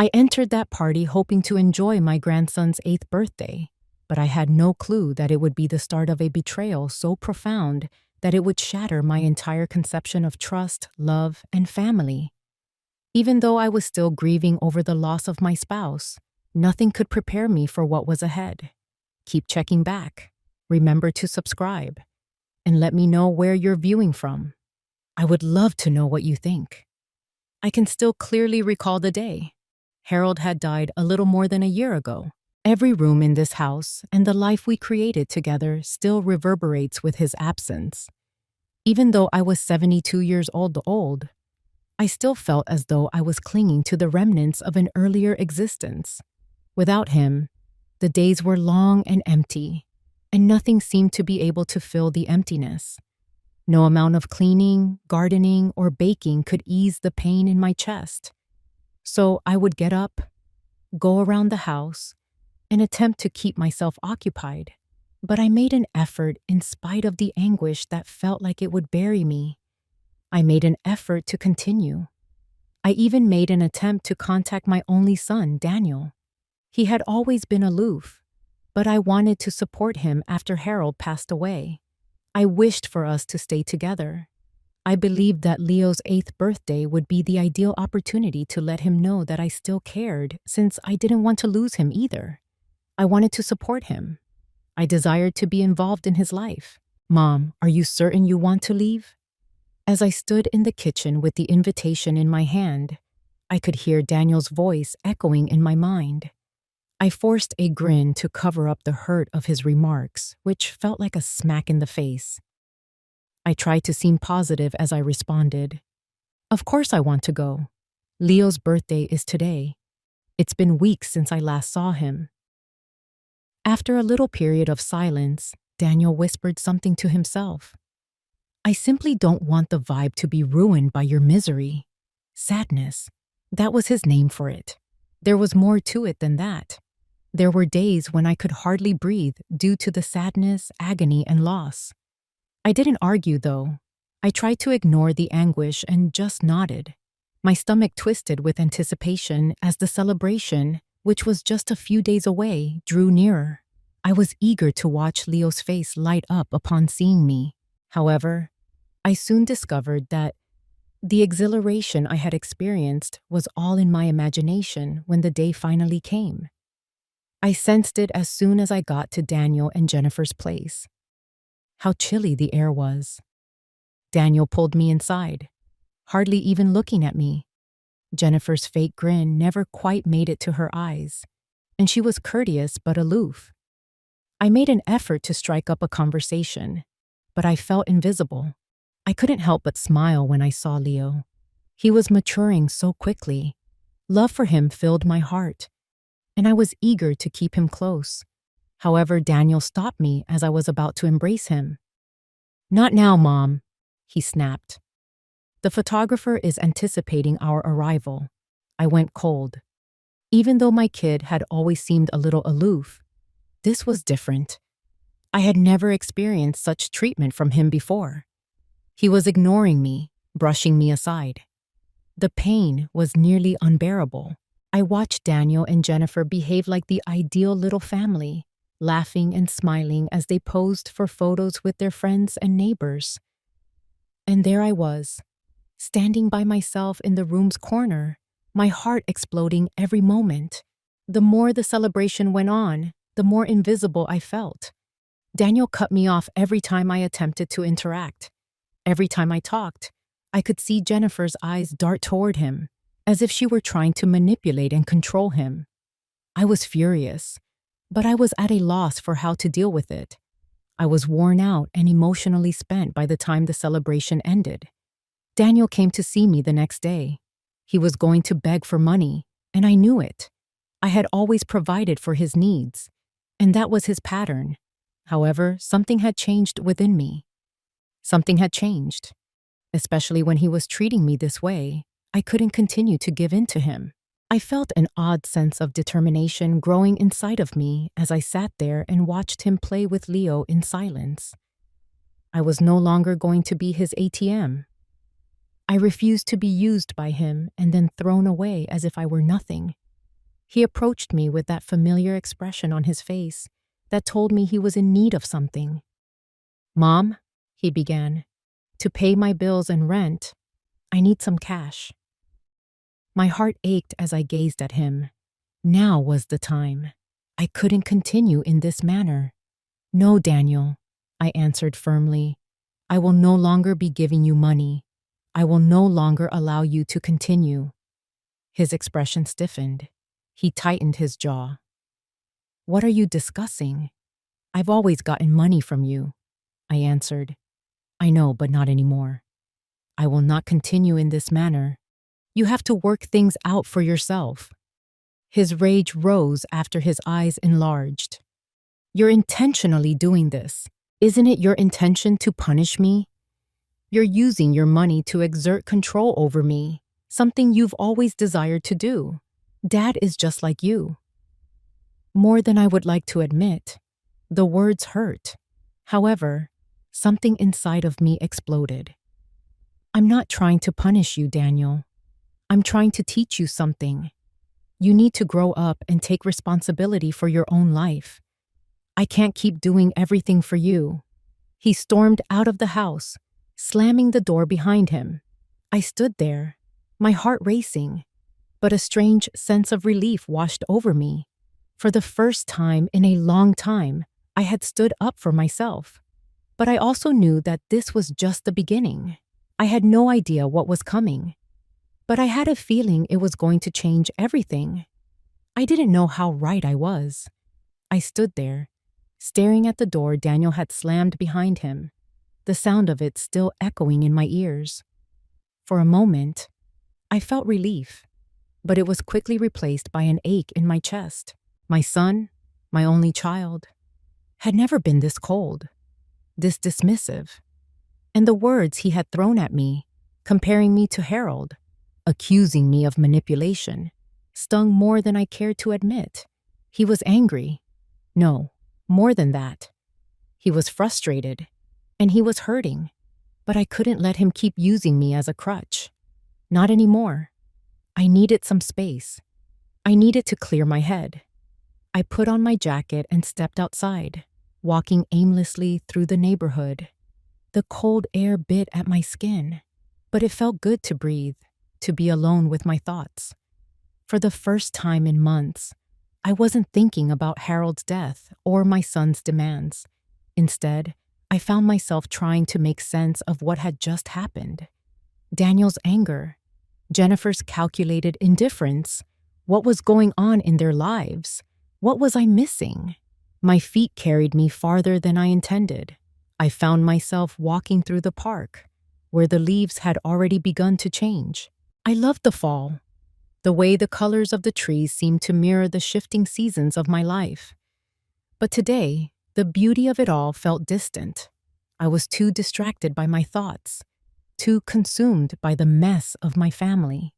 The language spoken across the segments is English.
I entered that party hoping to enjoy my grandson's 8th birthday, but I had no clue that it would be the start of a betrayal so profound that it would shatter my entire conception of trust, love, and family. Even though I was still grieving over the loss of my spouse, nothing could prepare me for what was ahead. Keep checking back. Remember to subscribe. And let me know where you're viewing from. I would love to know what you think. I can still clearly recall the day. Harold had died a little more than a year ago. Every room in this house and the life we created together still reverberates with his absence. Even though I was 72 years old, I still felt as though I was clinging to the remnants of an earlier existence. Without him, the days were long and empty, and nothing seemed to be able to fill the emptiness. No amount of cleaning, gardening, or baking could ease the pain in my chest. So I would get up, go around the house, and attempt to keep myself occupied. But I made an effort in spite of the anguish that felt like it would bury me. I made an effort to continue. I even made an attempt to contact my only son, Daniel. He had always been aloof, but I wanted to support him after Harold passed away. I wished for us to stay together. I believed that Leo's 8th birthday would be the ideal opportunity to let him know that I still cared, since I didn't want to lose him either. I wanted to support him. I desired to be involved in his life. Mom, are you certain you want to leave? As I stood in the kitchen with the invitation in my hand, I could hear Daniel's voice echoing in my mind. I forced a grin to cover up the hurt of his remarks, which felt like a smack in the face. I tried to seem positive as I responded. Of course I want to go. Leo's birthday is today. It's been weeks since I last saw him. After a little period of silence, Daniel whispered something to himself. I simply don't want the vibe to be ruined by your misery. Sadness. That was his name for it. There was more to it than that. There were days when I could hardly breathe due to the sadness, agony, and loss. I didn't argue, though. I tried to ignore the anguish and just nodded. My stomach twisted with anticipation as the celebration, which was just a few days away, drew nearer. I was eager to watch Leo's face light up upon seeing me. However, I soon discovered that the exhilaration I had experienced was all in my imagination when the day finally came. I sensed it as soon as I got to Daniel and Jennifer's place. How chilly the air was. Daniel pulled me inside, hardly even looking at me. Jennifer's fake grin never quite made it to her eyes, and she was courteous but aloof. I made an effort to strike up a conversation, but I felt invisible. I couldn't help but smile when I saw Leo. He was maturing so quickly. Love for him filled my heart, and I was eager to keep him close. However, Daniel stopped me as I was about to embrace him. Not now, Mom, he snapped. The photographer is anticipating our arrival. I went cold. Even though my kid had always seemed a little aloof, this was different. I had never experienced such treatment from him before. He was ignoring me, brushing me aside. The pain was nearly unbearable. I watched Daniel and Jennifer behave like the ideal little family, laughing and smiling as they posed for photos with their friends and neighbors. And there I was, standing by myself in the room's corner, my heart exploding every moment. The more the celebration went on, the more invisible I felt. Daniel cut me off every time I attempted to interact. Every time I talked, I could see Jennifer's eyes dart toward him, as if she were trying to manipulate and control him. I was furious, but I was at a loss for how to deal with it. I was worn out and emotionally spent by the time the celebration ended. Daniel came to see me the next day. He was going to beg for money, and I knew it. I had always provided for his needs, and that was his pattern. However, something had changed within me. Something had changed. Especially when he was treating me this way, I couldn't continue to give in to him. I felt an odd sense of determination growing inside of me as I sat there and watched him play with Leo in silence. I was no longer going to be his ATM. I refused to be used by him and then thrown away as if I were nothing. He approached me with that familiar expression on his face that told me he was in need of something. "Mom," he began, "to pay my bills and rent, I need some cash." My heart ached as I gazed at him. Now was the time. I couldn't continue in this manner. "No, Daniel," I answered firmly. "I will no longer be giving you money. I will no longer allow you to continue." His expression stiffened. He tightened his jaw. "What are you discussing? I've always gotten money from you," I answered. "I know, but not anymore. I will not continue in this manner. You have to work things out for yourself." His rage rose after his eyes enlarged. "You're intentionally doing this. Isn't it your intention to punish me? You're using your money to exert control over me, something you've always desired to do. Dad is just like you." More than I would like to admit, the words hurt. However, something inside of me exploded. "I'm not trying to punish you, Daniel. I'm trying to teach you something. You need to grow up and take responsibility for your own life. I can't keep doing everything for you." He stormed out of the house, slamming the door behind him. I stood there, my heart racing, but a strange sense of relief washed over me. For the first time in a long time, I had stood up for myself. But I also knew that this was just the beginning. I had no idea what was coming. But I had a feeling it was going to change everything. I didn't know how right I was. I stood there, staring at the door Daniel had slammed behind him, the sound of it still echoing in my ears. For a moment, I felt relief, but it was quickly replaced by an ache in my chest. My son, my only child, had never been this cold, this dismissive. And the words he had thrown at me, comparing me to Harold, accusing me of manipulation, stung more than I cared to admit. He was angry. No, more than that. He was frustrated, and he was hurting, but I couldn't let him keep using me as a crutch. Not anymore. I needed some space. I needed to clear my head. I put on my jacket and stepped outside, walking aimlessly through the neighborhood. The cold air bit at my skin, but it felt good to breathe, to be alone with my thoughts. For the first time in months, I wasn't thinking about Harold's death or my son's demands. Instead, I found myself trying to make sense of what had just happened. Daniel's anger, Jennifer's calculated indifference. What was going on in their lives? What was I missing? My feet carried me farther than I intended. I found myself walking through the park, where the leaves had already begun to change. I loved the fall, the way the colors of the trees seemed to mirror the shifting seasons of my life. But today, the beauty of it all felt distant. I was too distracted by my thoughts, too consumed by the mess of my family.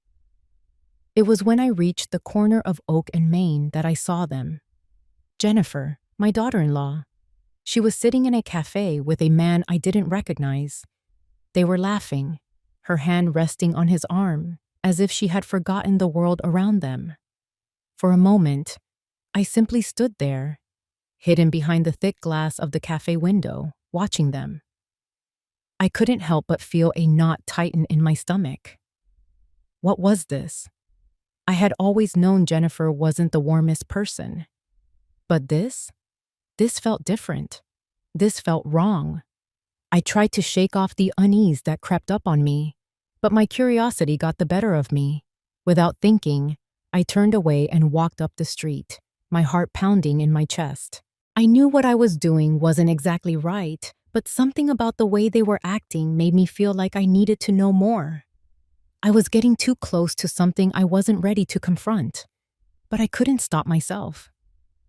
It was when I reached the corner of Oak and Main that I saw them. Jennifer, my daughter-in-law. She was sitting in a cafe with a man I didn't recognize. They were laughing, her hand resting on his arm, as if she had forgotten the world around them. For a moment, I simply stood there, hidden behind the thick glass of the cafe window, watching them. I couldn't help but feel a knot tighten in my stomach. What was this? I had always known Jennifer wasn't the warmest person. But this felt different. This felt wrong. I tried to shake off the unease that crept up on me, but my curiosity got the better of me. Without thinking, I turned away and walked up the street, my heart pounding in my chest. I knew what I was doing wasn't exactly right, but something about the way they were acting made me feel like I needed to know more. I was getting too close to something I wasn't ready to confront, but I couldn't stop myself.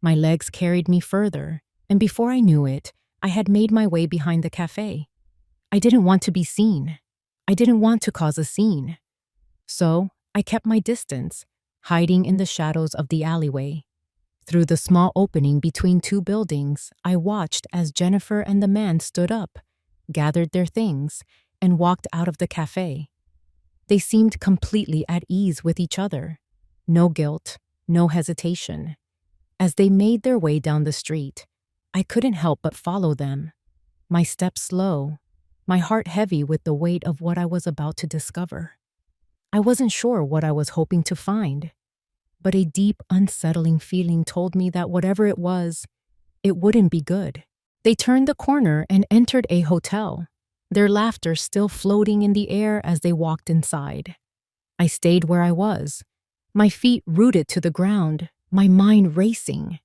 My legs carried me further, and before I knew it, I had made my way behind the cafe. I didn't want to be seen. I didn't want to cause a scene. So, I kept my distance, hiding in the shadows of the alleyway. Through the small opening between two buildings, I watched as Jennifer and the man stood up, gathered their things, and walked out of the cafe. They seemed completely at ease with each other. No guilt, no hesitation. As they made their way down the street, I couldn't help but follow them, my steps slow, my heart heavy with the weight of what I was about to discover. I wasn't sure what I was hoping to find, but a deep, unsettling feeling told me that whatever it was, it wouldn't be good. They turned the corner and entered a hotel, their laughter still floating in the air as they walked inside. I stayed where I was, my feet rooted to the ground, my mind racing.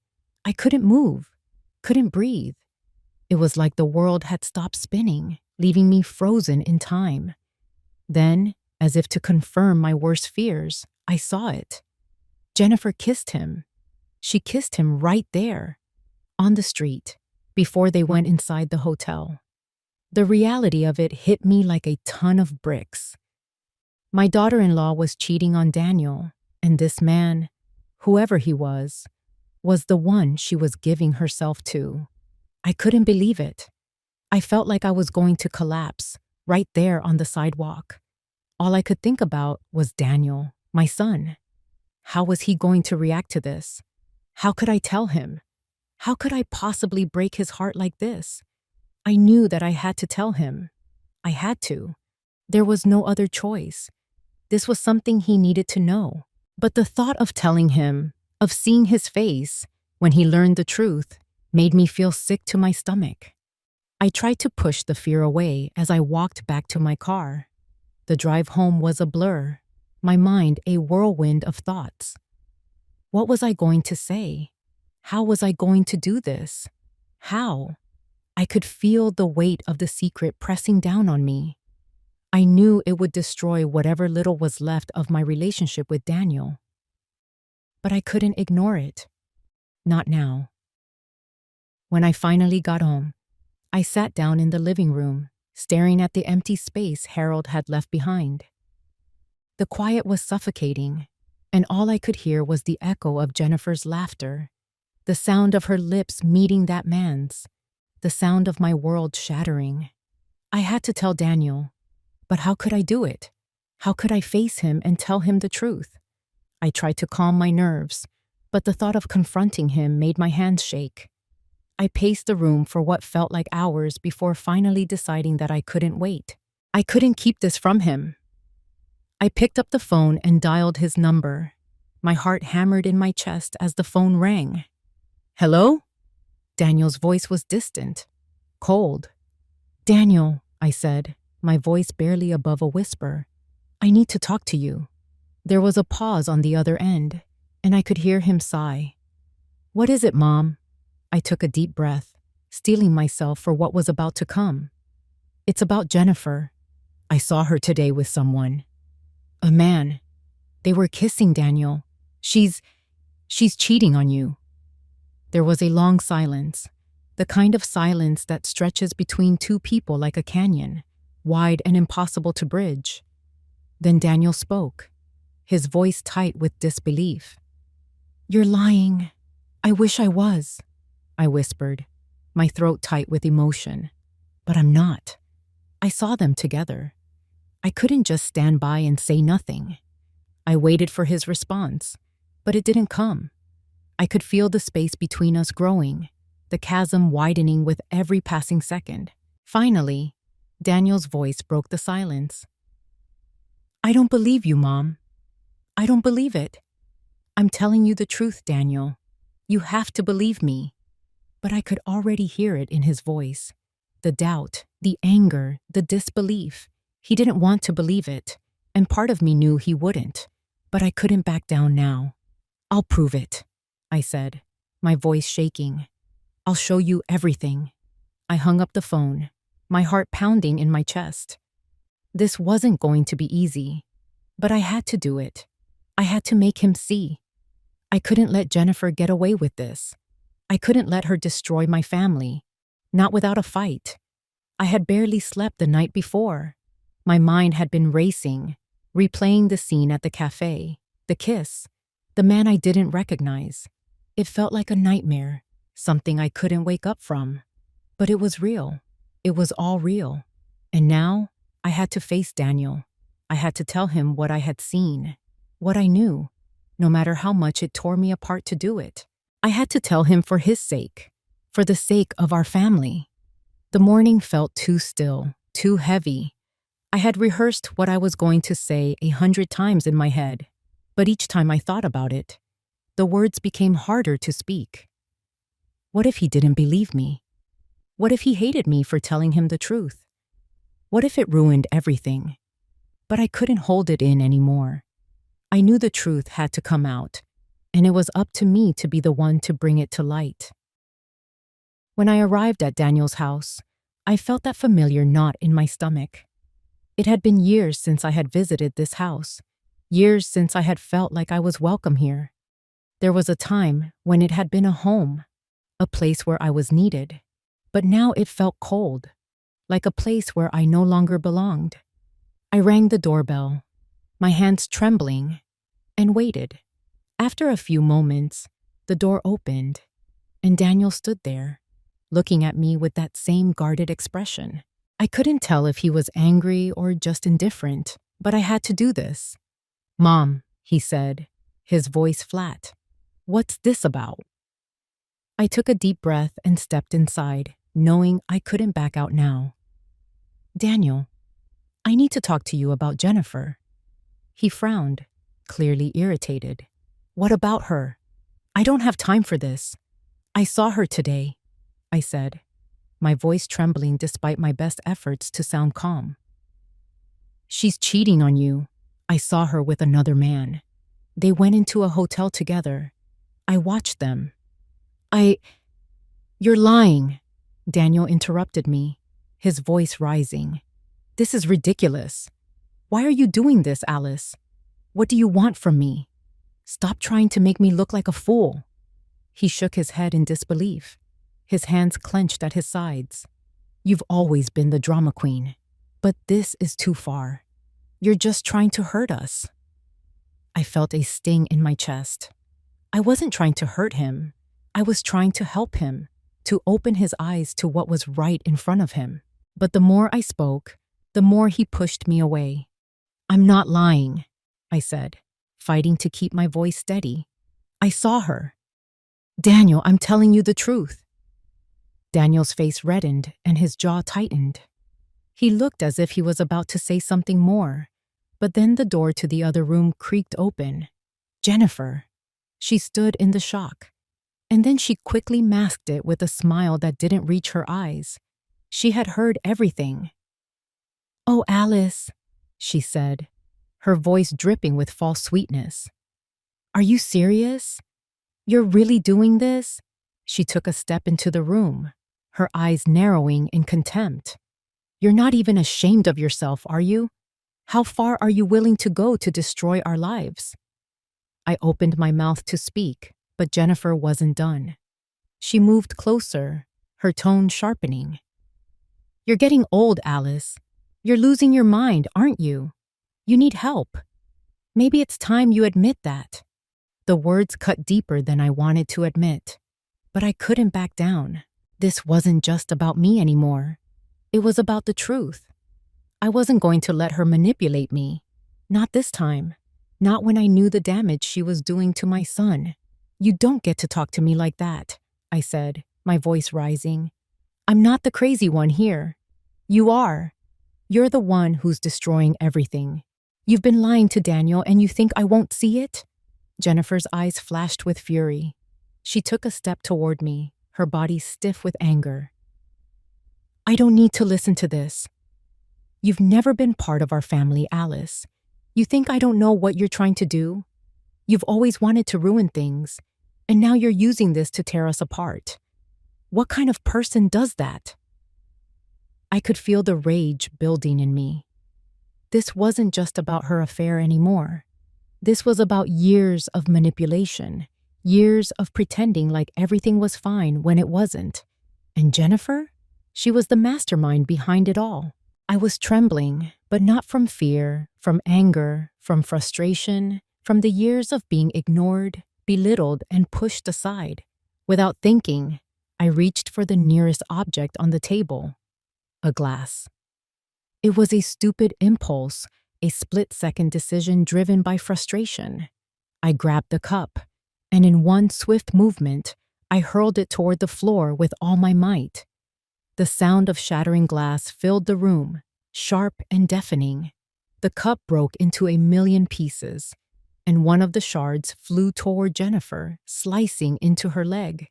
I couldn't move, couldn't breathe. It was like the world had stopped spinning, leaving me frozen in time. Then, as if to confirm my worst fears, I saw it. Jennifer kissed him. She kissed him right there, on the street, before they went inside the hotel. The reality of it hit me like a ton of bricks. My daughter-in-law was cheating on Daniel, and this man, whoever he was the one she was giving herself to. I couldn't believe it. I felt like I was going to collapse, right there on the sidewalk. All I could think about was Daniel, my son. How was he going to react to this? How could I tell him? How could I possibly break his heart like this? I knew that I had to tell him. I had to. There was no other choice. This was something he needed to know. But the thought of telling him, of seeing his face, when he learned the truth, made me feel sick to my stomach. I tried to push the fear away as I walked back to my car. The drive home was a blur, my mind a whirlwind of thoughts. What was I going to say? How was I going to do this? How? I could feel the weight of the secret pressing down on me. I knew it would destroy whatever little was left of my relationship with Daniel. But I couldn't ignore it. Not now. When I finally got home, I sat down in the living room, staring at the empty space Harold had left behind. The quiet was suffocating, and all I could hear was the echo of Jennifer's laughter, the sound of her lips meeting that man's, the sound of my world shattering. I had to tell Daniel, but how could I do it? How could I face him and tell him the truth? I tried to calm my nerves, but the thought of confronting him made my hands shake. I paced the room for what felt like hours before finally deciding that I couldn't wait. I couldn't keep this from him. I picked up the phone and dialed his number. My heart hammered in my chest as the phone rang. "Hello?" Daniel's voice was distant, cold. "Daniel," I said, my voice barely above a whisper, "I need to talk to you." There was a pause on the other end, and I could hear him sigh. "What is it, Mom?" I took a deep breath, steeling myself for what was about to come. "It's about Jennifer. I saw her today with someone. A man. They were kissing, Daniel. She's cheating on you." There was a long silence, the kind of silence that stretches between two people like a canyon, wide and impossible to bridge. Then Daniel spoke, his voice tight with disbelief. "You're lying. I wish I was," I whispered, my throat tight with emotion. "But I'm not. I saw them together. I couldn't just stand by and say nothing." I waited for his response, but it didn't come. I could feel the space between us growing, the chasm widening with every passing second. Finally, Daniel's voice broke the silence. "I don't believe you, Mom. I don't believe it. I'm telling you the truth, Daniel. You have to believe me." But I could already hear it in his voice. The doubt, the anger, the disbelief. He didn't want to believe it, and part of me knew he wouldn't. But I couldn't back down now. "I'll prove it," I said, my voice shaking. "I'll show you everything." I hung up the phone, my heart pounding in my chest. This wasn't going to be easy, but I had to do it. I had to make him see. I couldn't let Jennifer get away with this. I couldn't let her destroy my family, not without a fight. I had barely slept the night before. My mind had been racing, replaying the scene at the cafe, the kiss, the man I didn't recognize. It felt like a nightmare, something I couldn't wake up from. But it was real. It was all real. And now, I had to face Daniel. I had to tell him what I had seen, what I knew. no matter how much it tore me apart to do it. I had to tell him for his sake, for the sake of our family. The morning felt too still, too heavy. I had rehearsed what I was going to say 100 times in my head, but each time I thought about it, the words became harder to speak. What if he didn't believe me? What if he hated me for telling him the truth? What if it ruined everything? But I couldn't hold it in anymore. I knew the truth had to come out, and it was up to me to be the one to bring it to light. When I arrived at Daniel's house, I felt that familiar knot in my stomach. It had been years since I had visited this house, years since I had felt like I was welcome here. There was a time when it had been a home, a place where I was needed, but now it felt cold, like a place where I no longer belonged. I rang the doorbell, my hands trembling, and waited. After a few moments, the door opened, and Daniel stood there, looking at me with that same guarded expression. I couldn't tell if he was angry or just indifferent, but I had to do this. "Mom," he said, his voice flat. "What's this about?" I took a deep breath and stepped inside, knowing I couldn't back out now. "Daniel, I need to talk to you about Jennifer." He frowned, clearly irritated. "What about her? I don't have time for this. I saw her today," I said, my voice trembling despite my best efforts to sound calm. "She's cheating on you. I saw her with another man. They went into a hotel together. I watched them. You're lying," Daniel interrupted me, his voice rising. "This is ridiculous. Why are you doing this, Alice? What do you want from me? Stop trying to make me look like a fool." He shook his head in disbelief, his hands clenched at his sides. "You've always been the drama queen, but this is too far. You're just trying to hurt us." I felt a sting in my chest. I wasn't trying to hurt him. I was trying to help him, to open his eyes to what was right in front of him. But the more I spoke, the more he pushed me away. "I'm not lying," I said, fighting to keep my voice steady. "I saw her. Daniel, I'm telling you the truth." Daniel's face reddened and his jaw tightened. He looked as if he was about to say something more, but then the door to the other room creaked open. Jennifer. She stood in the shock, and then she quickly masked it with a smile that didn't reach her eyes. She had heard everything. "Oh, Alice," she said, her voice dripping with false sweetness. "Are you serious? You're really doing this?" She took a step into the room, her eyes narrowing in contempt. "You're not even ashamed of yourself, are you? How far are you willing to go to destroy our lives?" I opened my mouth to speak, but Jennifer wasn't done. She moved closer, her tone sharpening. "You're getting old, Alice. You're losing your mind, aren't you? You need help. Maybe it's time you admit that." The words cut deeper than I wanted to admit, but I couldn't back down. This wasn't just about me anymore. It was about the truth. I wasn't going to let her manipulate me. Not this time. Not when I knew the damage she was doing to my son. "You don't get to talk to me like that," I said, my voice rising. "I'm not the crazy one here. You are. You're the one who's destroying everything. You've been lying to Daniel and you think I won't see it?" Jennifer's eyes flashed with fury. She took a step toward me, her body stiff with anger. "I don't need to listen to this. You've never been part of our family, Alice. You think I don't know what you're trying to do? You've always wanted to ruin things, and now you're using this to tear us apart. What kind of person does that?" I could feel the rage building in me. This wasn't just about her affair anymore. This was about years of manipulation, years of pretending like everything was fine when it wasn't. And Jennifer? She was the mastermind behind it all. I was trembling, but not from fear, from anger, from frustration, from the years of being ignored, belittled, and pushed aside. Without thinking, I reached for the nearest object on the table, a glass. It was a stupid impulse, a split-second decision driven by frustration. I grabbed the cup, and in one swift movement, I hurled it toward the floor with all my might. The sound of shattering glass filled the room, sharp and deafening. The cup broke into a million pieces, and one of the shards flew toward Jennifer, slicing into her leg.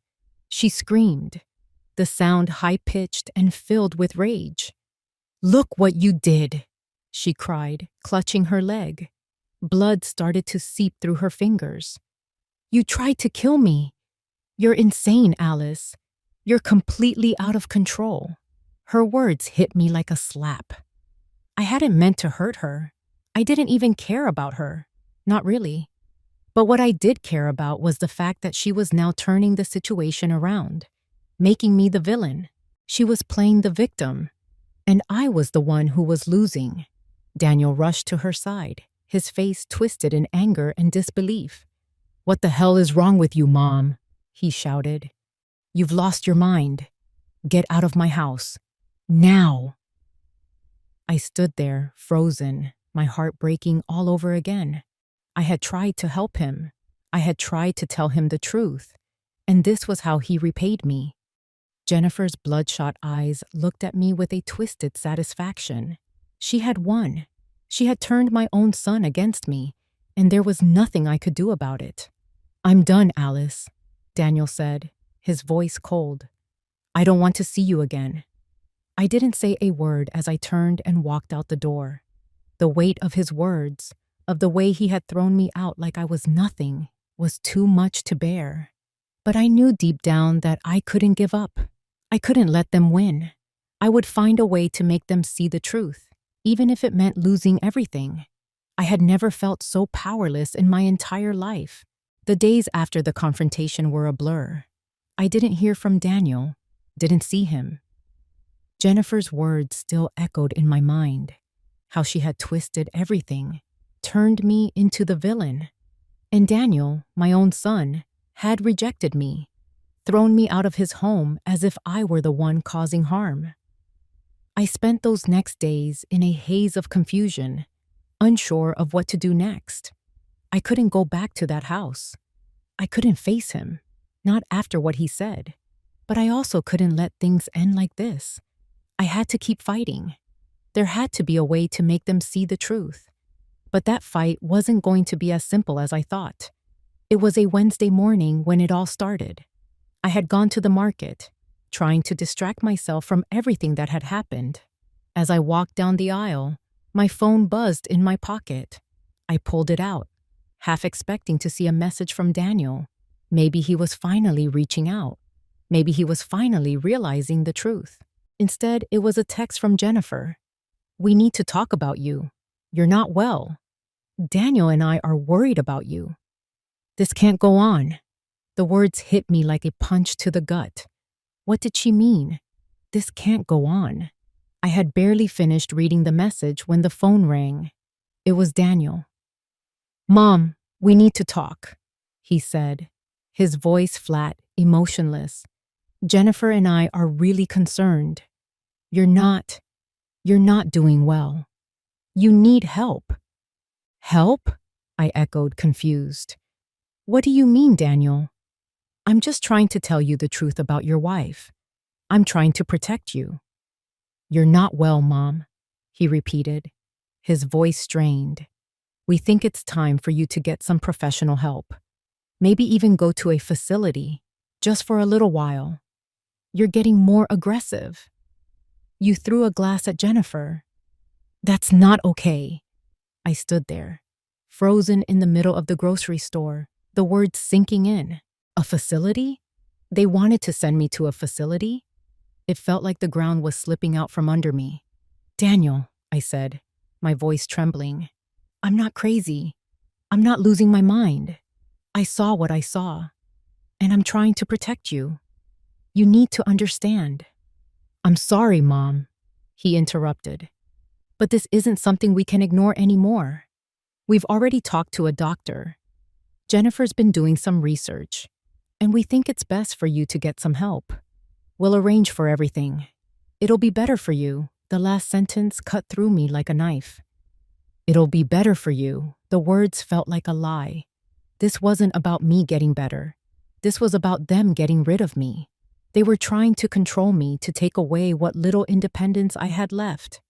She screamed, the sound high-pitched and filled with rage. "Look what you did," she cried, clutching her leg. Blood started to seep through her fingers. "You tried to kill me. You're insane, Alice. You're completely out of control." Her words hit me like a slap. I hadn't meant to hurt her. I didn't even care about her. Not really. But what I did care about was the fact that she was now turning the situation around, making me the villain. She was playing the victim, and I was the one who was losing. Daniel rushed to her side, his face twisted in anger and disbelief. "What the hell is wrong with you, Mom?" he shouted. "You've lost your mind. Get out of my house. Now." I stood there, frozen, my heart breaking all over again. I had tried to help him. I had tried to tell him the truth. And this was how he repaid me. Jennifer's bloodshot eyes looked at me with a twisted satisfaction. She had won. She had turned my own son against me, and there was nothing I could do about it. "I'm done, Alice," Daniel said, his voice cold. "I don't want to see you again." I didn't say a word as I turned and walked out the door. The weight of his words, of the way he had thrown me out like I was nothing, was too much to bear. But I knew deep down that I couldn't give up. I couldn't let them win. I would find a way to make them see the truth, even if it meant losing everything. I had never felt so powerless in my entire life. The days after the confrontation were a blur. I didn't hear from Daniel, didn't see him. Jennifer's words still echoed in my mind, how she had twisted everything, turned me into the villain. And Daniel, my own son, had rejected me, thrown me out of his home as if I were the one causing harm. I spent those next days in a haze of confusion, unsure of what to do next. I couldn't go back to that house. I couldn't face him, not after what he said. But I also couldn't let things end like this. I had to keep fighting. There had to be a way to make them see the truth. But that fight wasn't going to be as simple as I thought. It was a Wednesday morning when it all started. I had gone to the market, trying to distract myself from everything that had happened. As I walked down the aisle, my phone buzzed in my pocket. I pulled it out, half expecting to see a message from Daniel. Maybe he was finally reaching out. Maybe he was finally realizing the truth. Instead, it was a text from Jennifer. "We need to talk about you. You're not well. Daniel and I are worried about you. This can't go on." The words hit me like a punch to the gut. What did she mean? This can't go on. I had barely finished reading the message when the phone rang. It was Daniel. "Mom, we need to talk," he said, his voice flat, emotionless. "Jennifer and I are really concerned. You're not doing well. You need help." "Help?" I echoed, confused. "What do you mean, Daniel?" "I'm just trying to tell you the truth about your wife. I'm trying to protect you." "You're not well, Mom," he repeated, his voice strained. "We think it's time for you to get some professional help. Maybe even go to a facility, just for a little while. You're getting more aggressive." "You threw a glass at Jennifer." "That's not okay." I stood there, frozen in the middle of the grocery store, the words sinking in. A facility? They wanted to send me to a facility? It felt like the ground was slipping out from under me. "Daniel," I said, my voice trembling. "I'm not crazy. I'm not losing my mind. I saw what I saw, and I'm trying to protect you. You need to understand." "I'm sorry, Mom," he interrupted. "But this isn't something we can ignore anymore. We've already talked to a doctor. Jennifer's been doing some research, and we think it's best for you to get some help. We'll arrange for everything. It'll be better for you." The last sentence cut through me like a knife. "It'll be better for you." The words felt like a lie. This wasn't about me getting better. This was about them getting rid of me. They were trying to control me, to take away what little independence I had left.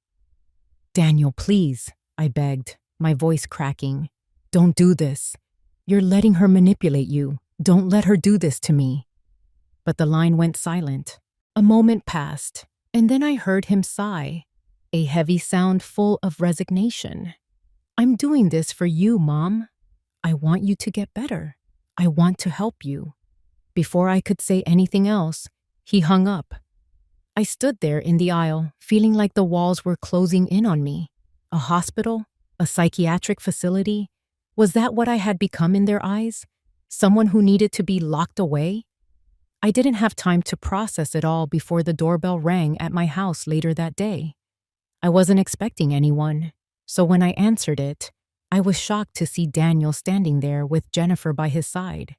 "Daniel, please," I begged, my voice cracking. "Don't do this. You're letting her manipulate you. Don't let her do this to me." But the line went silent. A moment passed, and then I heard him sigh, a heavy sound full of resignation. "I'm doing this for you, Mom. I want you to get better. I want to help you." Before I could say anything else, he hung up. I stood there in the aisle, feeling like the walls were closing in on me. A hospital? A psychiatric facility? Was that what I had become in their eyes? Someone who needed to be locked away? I didn't have time to process it all before the doorbell rang at my house later that day. I wasn't expecting anyone, so when I answered it, I was shocked to see Daniel standing there with Jennifer by his side.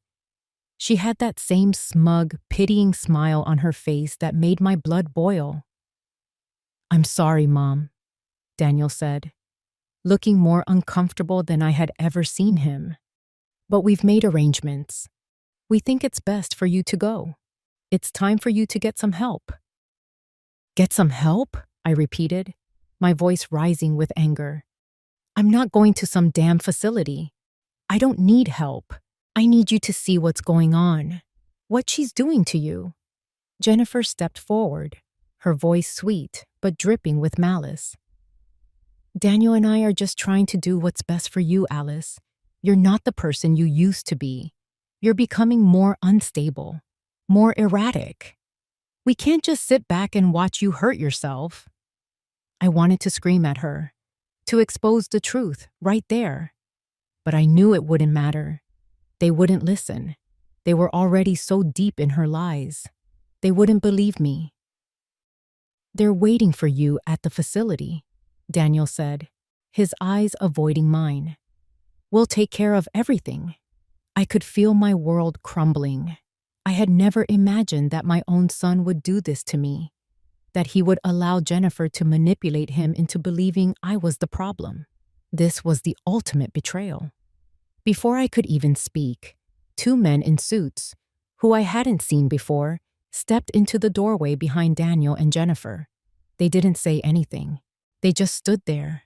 She had that same smug, pitying smile on her face that made my blood boil. "I'm sorry, Mom," Daniel said, looking more uncomfortable than I had ever seen him. "But we've made arrangements. We think it's best for you to go. It's time for you to get some help." "Get some help?" I repeated, my voice rising with anger. "I'm not going to some damn facility. I don't need help. I need you to see what's going on, what she's doing to you." Jennifer stepped forward, her voice sweet but dripping with malice. "Daniel and I are just trying to do what's best for you, Alice. You're not the person you used to be. You're becoming more unstable, more erratic. We can't just sit back and watch you hurt yourself." I wanted to scream at her, to expose the truth right there. But I knew it wouldn't matter. They wouldn't listen. They were already so deep in her lies. They wouldn't believe me. "They're waiting for you at the facility," Daniel said, his eyes avoiding mine. "We'll take care of everything." I could feel my world crumbling. I had never imagined that my own son would do this to me, that he would allow Jennifer to manipulate him into believing I was the problem. This was the ultimate betrayal. Before I could even speak, two men in suits, who I hadn't seen before, stepped into the doorway behind Daniel and Jennifer. They didn't say anything. They just stood there,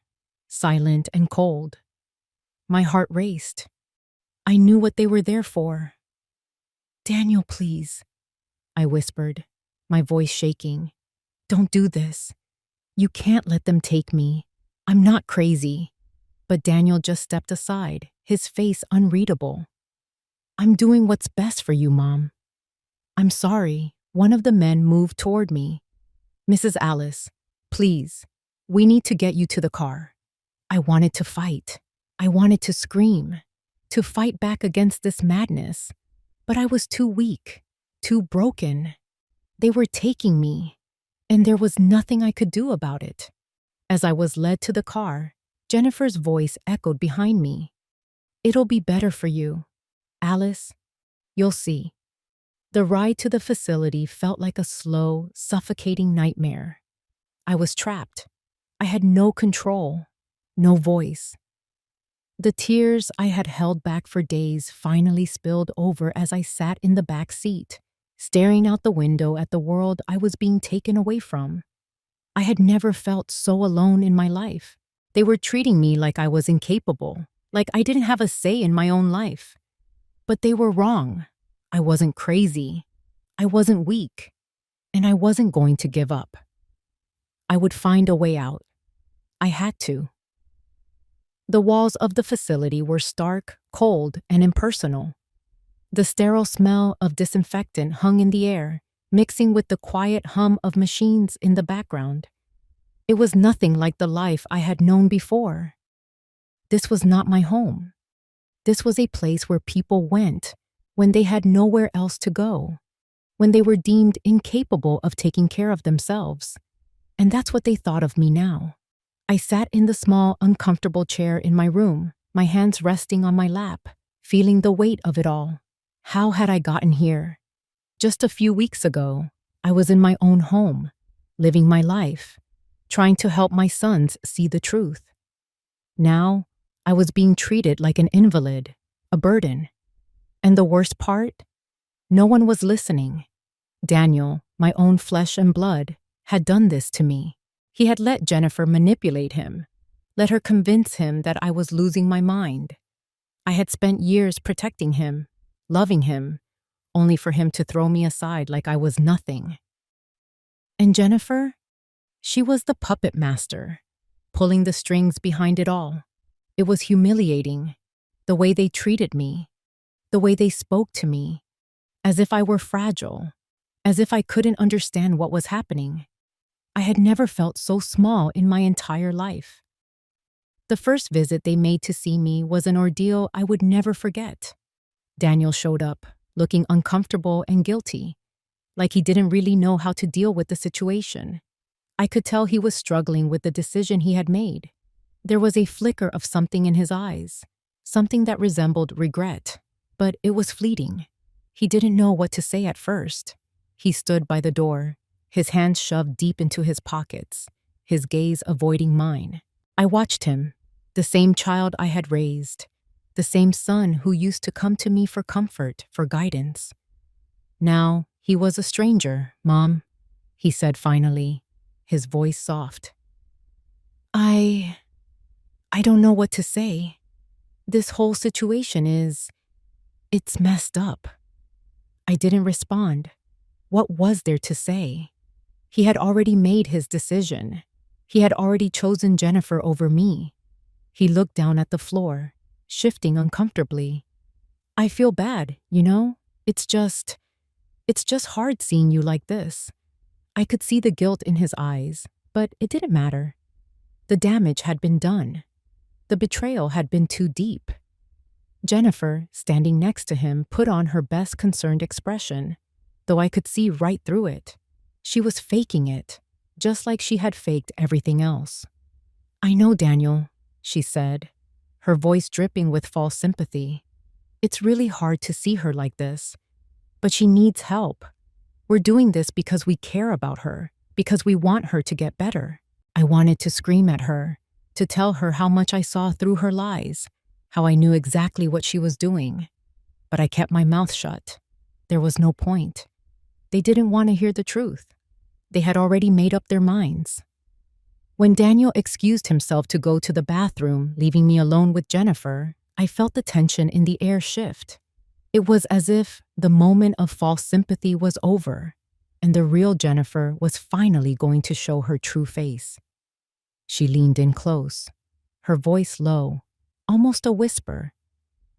silent and cold. My heart raced. I knew what they were there for. "Daniel, please," I whispered, my voice shaking. "Don't do this. You can't let them take me. I'm not crazy." But Daniel just stepped aside, his face unreadable. "I'm doing what's best for you, Mom." "I'm sorry." One of the men moved toward me. "Mrs. Alice, please, we need to get you to the car." I wanted to fight. I wanted to scream, to fight back against this madness. But I was too weak, too broken. They were taking me, and there was nothing I could do about it. As I was led to the car, Jennifer's voice echoed behind me. "It'll be better for you, Alice. You'll see." The ride to the facility felt like a slow, suffocating nightmare. I was trapped. I had no control, no voice. The tears I had held back for days finally spilled over as I sat in the back seat, staring out the window at the world I was being taken away from. I had never felt so alone in my life. They were treating me like I was incapable, like I didn't have a say in my own life. But they were wrong. I wasn't crazy. I wasn't weak. And I wasn't going to give up. I would find a way out. I had to. The walls of the facility were stark, cold, and impersonal. The sterile smell of disinfectant hung in the air, mixing with the quiet hum of machines in the background. It was nothing like the life I had known before. This was not my home. This was a place where people went when they had nowhere else to go, when they were deemed incapable of taking care of themselves. And that's what they thought of me now. I sat in the small, uncomfortable chair in my room, my hands resting on my lap, feeling the weight of it all. How had I gotten here? Just a few weeks ago, I was in my own home, living my life, trying to help my sons see the truth. Now, I was being treated like an invalid, a burden. And the worst part? No one was listening. Daniel, my own flesh and blood, had done this to me. He had let Jennifer manipulate him, let her convince him that I was losing my mind. I had spent years protecting him, loving him, only for him to throw me aside like I was nothing. And Jennifer? She was the puppet master, pulling the strings behind it all. It was humiliating, the way they treated me, the way they spoke to me, as if I were fragile, as if I couldn't understand what was happening. I had never felt so small in my entire life. The first visit they made to see me was an ordeal I would never forget. Daniel showed up, looking uncomfortable and guilty, like he didn't really know how to deal with the situation. I could tell he was struggling with the decision he had made. There was a flicker of something in his eyes, something that resembled regret, but it was fleeting. He didn't know what to say at first. He stood by the door, his hands shoved deep into his pockets, his gaze avoiding mine. I watched him, the same child I had raised, the same son who used to come to me for comfort, for guidance. Now he was a stranger, Mom, he said finally, his voice soft. I don't know what to say. This whole situation it's messed up. I didn't respond. What was there to say? He had already made his decision. He had already chosen Jennifer over me. He looked down at the floor, shifting uncomfortably. I feel bad, you know? It's just hard seeing you like this. I could see the guilt in his eyes, but it didn't matter. The damage had been done. The betrayal had been too deep. Jennifer, standing next to him, put on her best concerned expression, though I could see right through it. She was faking it, just like she had faked everything else. I know, Daniel, she said, her voice dripping with false sympathy. It's really hard to see her like this, but she needs help. We're doing this because we care about her, because we want her to get better. I wanted to scream at her, to tell her how much I saw through her lies, how I knew exactly what she was doing. But I kept my mouth shut. There was no point. They didn't want to hear the truth. They had already made up their minds. When Daniel excused himself to go to the bathroom, leaving me alone with Jennifer, I felt the tension in the air shift. It was as if the moment of false sympathy was over, and the real Jennifer was finally going to show her true face. She leaned in close, her voice low, almost a whisper,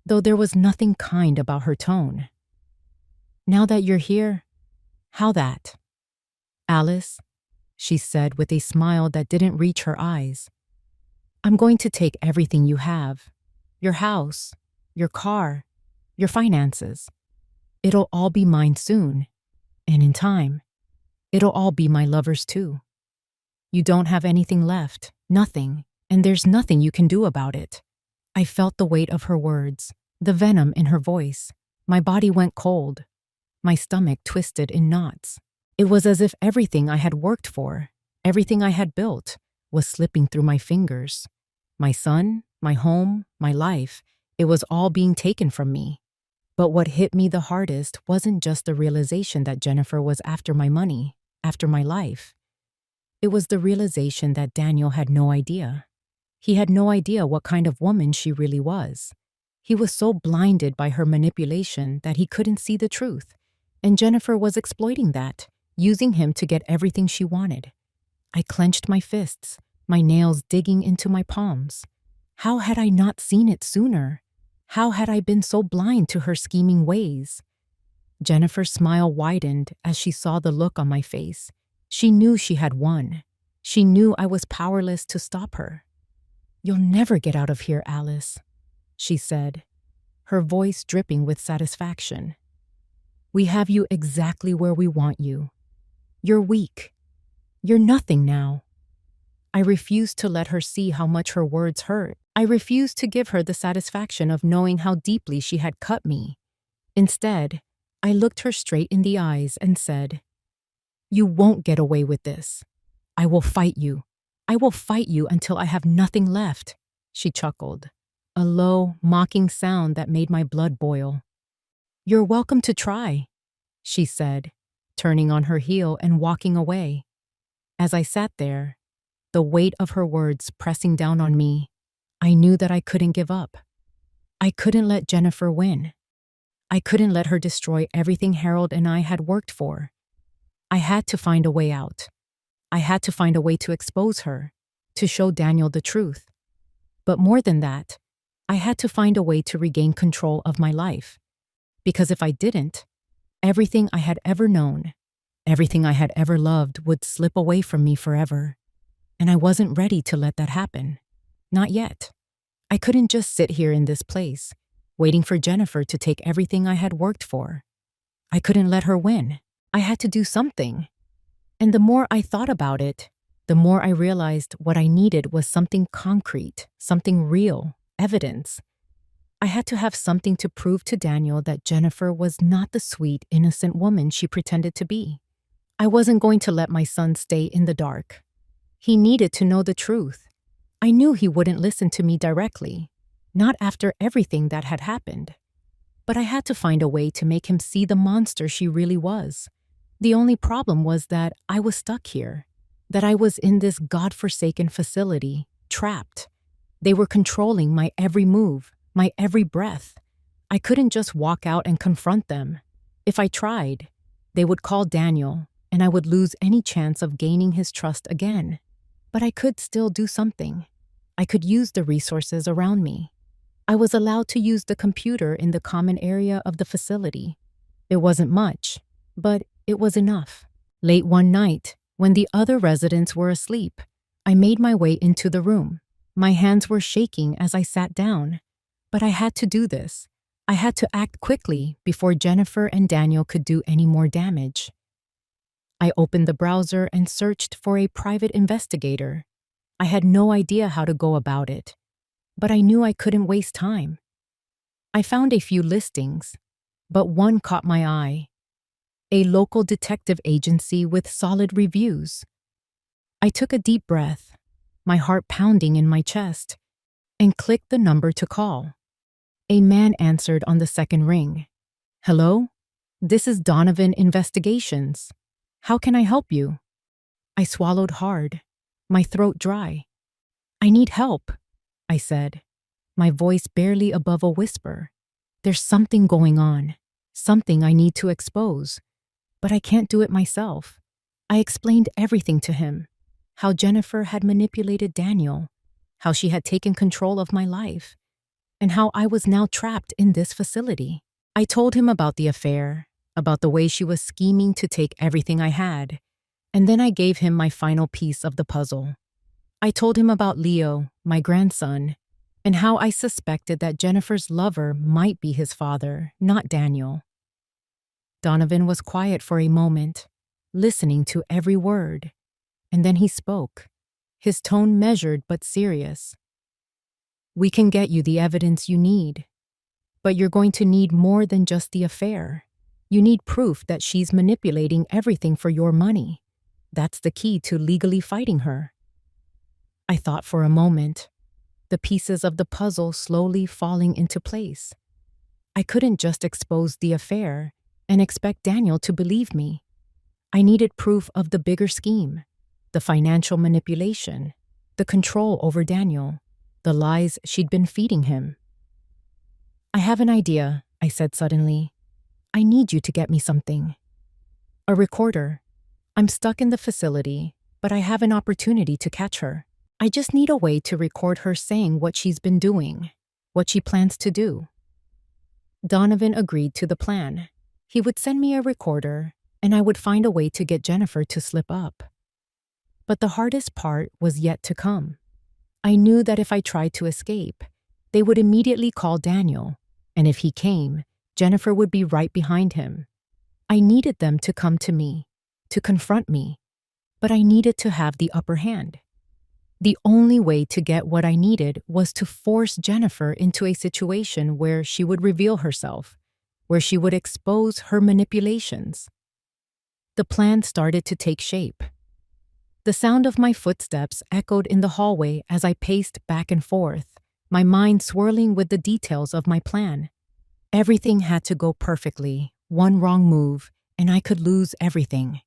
though there was nothing kind about her tone. Now that you're here, how that? Alice, she said with a smile that didn't reach her eyes. I'm going to take everything you have, your house, your car, your finances. It'll all be mine soon, and in time, it'll all be my lover's too. You don't have anything left, nothing, and there's nothing you can do about it. I felt the weight of her words, the venom in her voice. My body went cold. My stomach twisted in knots. It was as if everything I had worked for, everything I had built, was slipping through my fingers. My son, my home, my life, it was all being taken from me. But what hit me the hardest wasn't just the realization that Jennifer was after my money, after my life. It was the realization that Daniel had no idea. He had no idea what kind of woman she really was. He was so blinded by her manipulation that he couldn't see the truth, and Jennifer was exploiting that, using him to get everything she wanted. I clenched my fists, my nails digging into my palms. How had I not seen it sooner? How had I been so blind to her scheming ways? Jennifer's smile widened as she saw the look on my face. She knew she had won. She knew I was powerless to stop her. You'll never get out of here, Alice, she said, her voice dripping with satisfaction. We have you exactly where we want you. You're weak. You're nothing now. I refused to let her see how much her words hurt. I refused to give her the satisfaction of knowing how deeply she had cut me. Instead, I looked her straight in the eyes and said, You won't get away with this. I will fight you. I will fight you until I have nothing left, she chuckled, a low, mocking sound that made my blood boil. "You're welcome to try," she said, turning on her heel and walking away. As I sat there, the weight of her words pressing down on me, I knew that I couldn't give up. I couldn't let Jennifer win. I couldn't let her destroy everything Harold and I had worked for. I had to find a way out. I had to find a way to expose her, to show Daniel the truth. But more than that, I had to find a way to regain control of my life. Because if I didn't, everything I had ever known, everything I had ever loved would slip away from me forever. And I wasn't ready to let that happen. Not yet. I couldn't just sit here in this place, waiting for Jennifer to take everything I had worked for. I couldn't let her win. I had to do something. And the more I thought about it, the more I realized what I needed was something concrete, something real, evidence. I had to have something to prove to Daniel that Jennifer was not the sweet, innocent woman she pretended to be. I wasn't going to let my son stay in the dark. He needed to know the truth. I knew he wouldn't listen to me directly, not after everything that had happened. But I had to find a way to make him see the monster she really was. The only problem was that I was stuck here, that I was in this godforsaken facility, trapped. They were controlling my every move, my every breath. I couldn't just walk out and confront them. If I tried, they would call Daniel, and I would lose any chance of gaining his trust again. But I could still do something. I could use the resources around me. I was allowed to use the computer in the common area of the facility. It wasn't much, but it was enough. Late one night, when the other residents were asleep, I made my way into the room. My hands were shaking as I sat down, but I had to do this. I had to act quickly before Jennifer and Daniel could do any more damage. I opened the browser and searched for a private investigator. I had no idea how to go about it, but I knew I couldn't waste time. I found a few listings, but one caught my eye. A local detective agency with solid reviews. I took a deep breath, my heart pounding in my chest, and clicked the number to call. A man answered on the second ring. "Hello? This is Donovan Investigations. How can I help you?" I swallowed hard, my throat dry. "I need help," I said, my voice barely above a whisper. "There's something going on, something I need to expose, but I can't do it myself." I explained everything to him, how Jennifer had manipulated Daniel, how she had taken control of my life, and how I was now trapped in this facility. I told him about the affair, about the way she was scheming to take everything I had, and then I gave him my final piece of the puzzle. I told him about Leo, my grandson, and how I suspected that Jennifer's lover might be his father, not Daniel. Donovan was quiet for a moment, listening to every word, and then he spoke, his tone measured but serious. "We can get you the evidence you need, but you're going to need more than just the affair. You need proof that she's manipulating everything for your money. That's the key to legally fighting her." I thought for a moment, the pieces of the puzzle slowly falling into place. I couldn't just expose the affair and expect Daniel to believe me. I needed proof of the bigger scheme, the financial manipulation, the control over Daniel, the lies she'd been feeding him. "I have an idea," I said suddenly. "I need you to get me something. A recorder. I'm stuck in the facility, but I have an opportunity to catch her. I just need a way to record her saying what she's been doing, what she plans to do." Donovan agreed to the plan. He would send me a recorder, and I would find a way to get Jennifer to slip up. But the hardest part was yet to come. I knew that if I tried to escape, they would immediately call Daniel, and if he came, Jennifer would be right behind him. I needed them to come to me, to confront me, but I needed to have the upper hand. The only way to get what I needed was to force Jennifer into a situation where she would reveal herself, where she would expose her manipulations. The plan started to take shape. The sound of my footsteps echoed in the hallway as I paced back and forth, my mind swirling with the details of my plan. Everything had to go perfectly. One wrong move, and I could lose everything.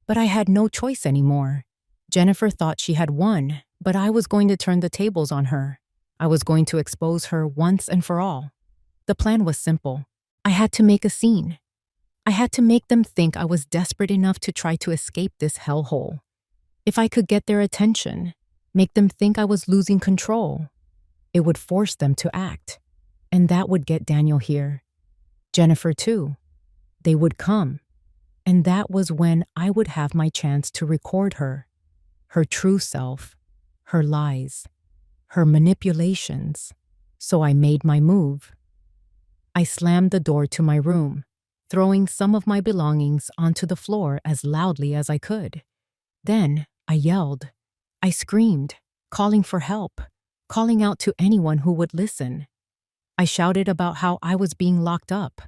But I had no choice anymore. Jennifer thought she had won, but I was going to turn the tables on her. I was going to expose her once and for all. The plan was simple. I had to make a scene. I had to make them think I was desperate enough to try to escape this hellhole. If I could get their attention, make them think I was losing control, it would force them to act. And that would get Daniel here. Jennifer too. They would come. And that was when I would have my chance to record her. Her true self. Her lies. Her manipulations. So I made my move. I slammed the door to my room, throwing some of my belongings onto the floor as loudly as I could. Then I yelled. I screamed, calling for help, calling out to anyone who would listen. I shouted about how I was being locked up,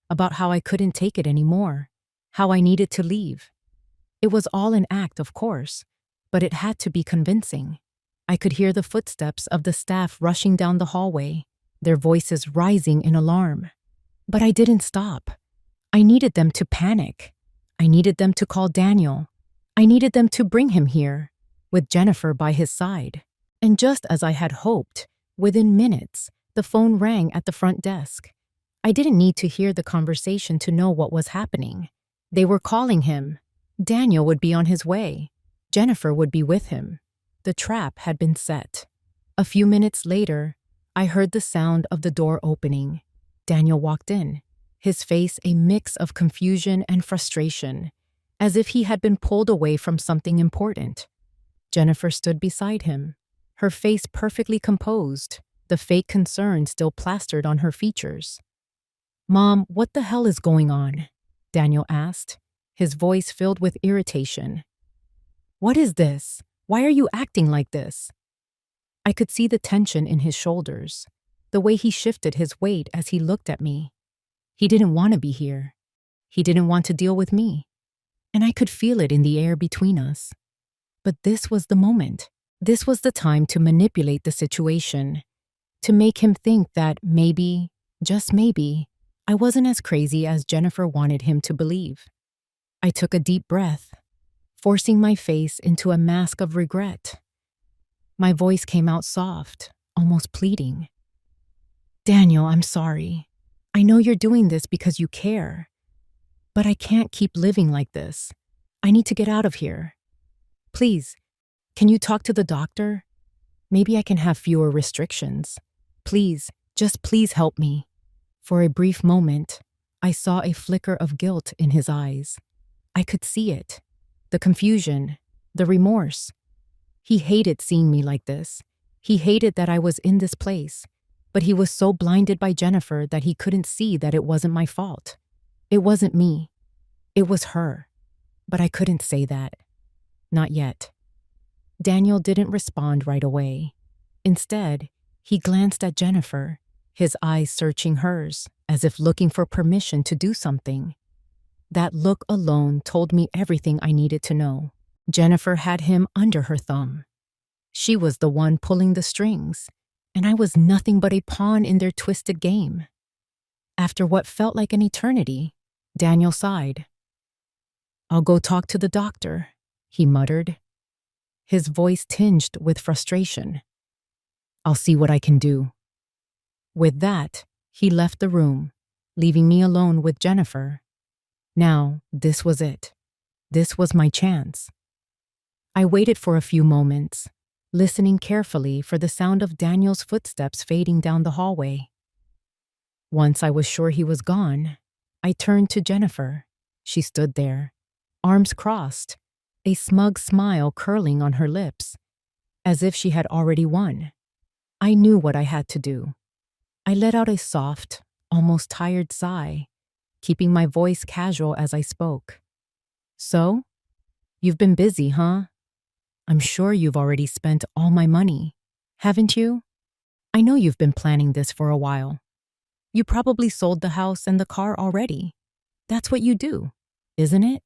about how I couldn't take it anymore, how I needed to leave. It was all an act, of course, but it had to be convincing. I could hear the footsteps of the staff rushing down the hallway, their voices rising in alarm. But I didn't stop. I needed them to panic. I needed them to call Daniel. I needed them to bring him here, with Jennifer by his side. And just as I had hoped, within minutes, the phone rang at the front desk. I didn't need to hear the conversation to know what was happening. They were calling him. Daniel would be on his way. Jennifer would be with him. The trap had been set. A few minutes later, I heard the sound of the door opening. Daniel walked in, his face a mix of confusion and frustration, as if he had been pulled away from something important. Jennifer stood beside him, her face perfectly composed, the fake concern still plastered on her features. "Mom, what the hell is going on?" Daniel asked, his voice filled with irritation. "What is this? Why are you acting like this?" I could see the tension in his shoulders, the way he shifted his weight as he looked at me. He didn't want to be here. He didn't want to deal with me. And I could feel it in the air between us. But this was the moment. This was the time to manipulate the situation, to make him think that maybe, just maybe, I wasn't as crazy as Jennifer wanted him to believe. I took a deep breath, forcing my face into a mask of regret. My voice came out soft, almost pleading. "Daniel, I'm sorry. I know you're doing this because you care. But I can't keep living like this. I need to get out of here. Please, can you talk to the doctor? Maybe I can have fewer restrictions. Please, just please help me." For a brief moment, I saw a flicker of guilt in his eyes. I could see it. The confusion, the remorse. He hated seeing me like this. He hated that I was in this place, but he was so blinded by Jennifer that he couldn't see that it wasn't my fault. It wasn't me. It was her. But I couldn't say that. Not yet. Daniel didn't respond right away. Instead, he glanced at Jennifer, his eyes searching hers, as if looking for permission to do something. That look alone told me everything I needed to know. Jennifer had him under her thumb. She was the one pulling the strings, and I was nothing but a pawn in their twisted game. After what felt like an eternity, Daniel sighed. "I'll go talk to the doctor," he muttered, his voice tinged with frustration. "I'll see what I can do." With that, he left the room, leaving me alone with Jennifer. Now, this was it. This was my chance. I waited for a few moments, listening carefully for the sound of Daniel's footsteps fading down the hallway. Once I was sure he was gone, I turned to Jennifer. She stood there, arms crossed, a smug smile curling on her lips, as if she had already won. I knew what I had to do. I let out a soft, almost tired sigh, keeping my voice casual as I spoke. "So? You've been busy, huh? I'm sure you've already spent all my money, haven't you? I know you've been planning this for a while. You probably sold the house and the car already. That's what you do, isn't it?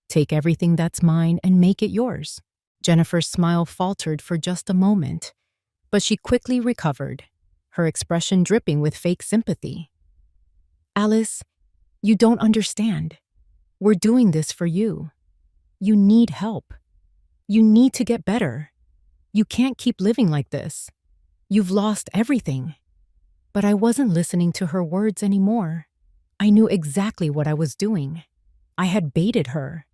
Take everything that's mine and make it yours." Jennifer's smile faltered for just a moment, but she quickly recovered, her expression dripping with fake sympathy. Alice, you don't understand. We're doing this for you. You need help. You need to get better. You can't keep living like this. You've lost everything. But I wasn't listening to her words anymore. I knew exactly what I was doing. I had baited her.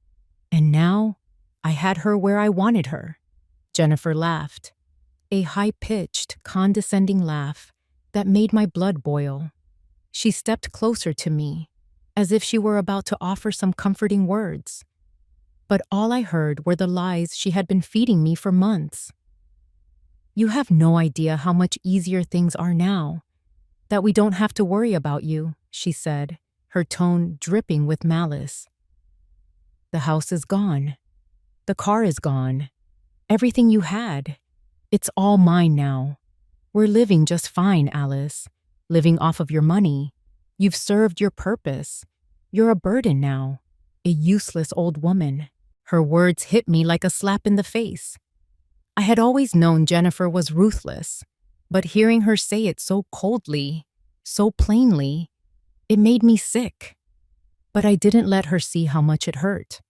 And now, I had her where I wanted her. Jennifer laughed. A high-pitched, condescending laugh that made my blood boil. She stepped closer to me, as if she were about to offer some comforting words. But all I heard were the lies she had been feeding me for months. You have no idea how much easier things are now, that we don't have to worry about you, she said, her tone dripping with malice. The house is gone. The car is gone. Everything you had. It's all mine now. We're living just fine, Alice. Living off of your money. You've served your purpose. You're a burden now. A useless old woman. Her words hit me like a slap in the face. I had always known Jennifer was ruthless, but hearing her say it so coldly, so plainly, it made me sick. But I didn't let her see how much it hurt.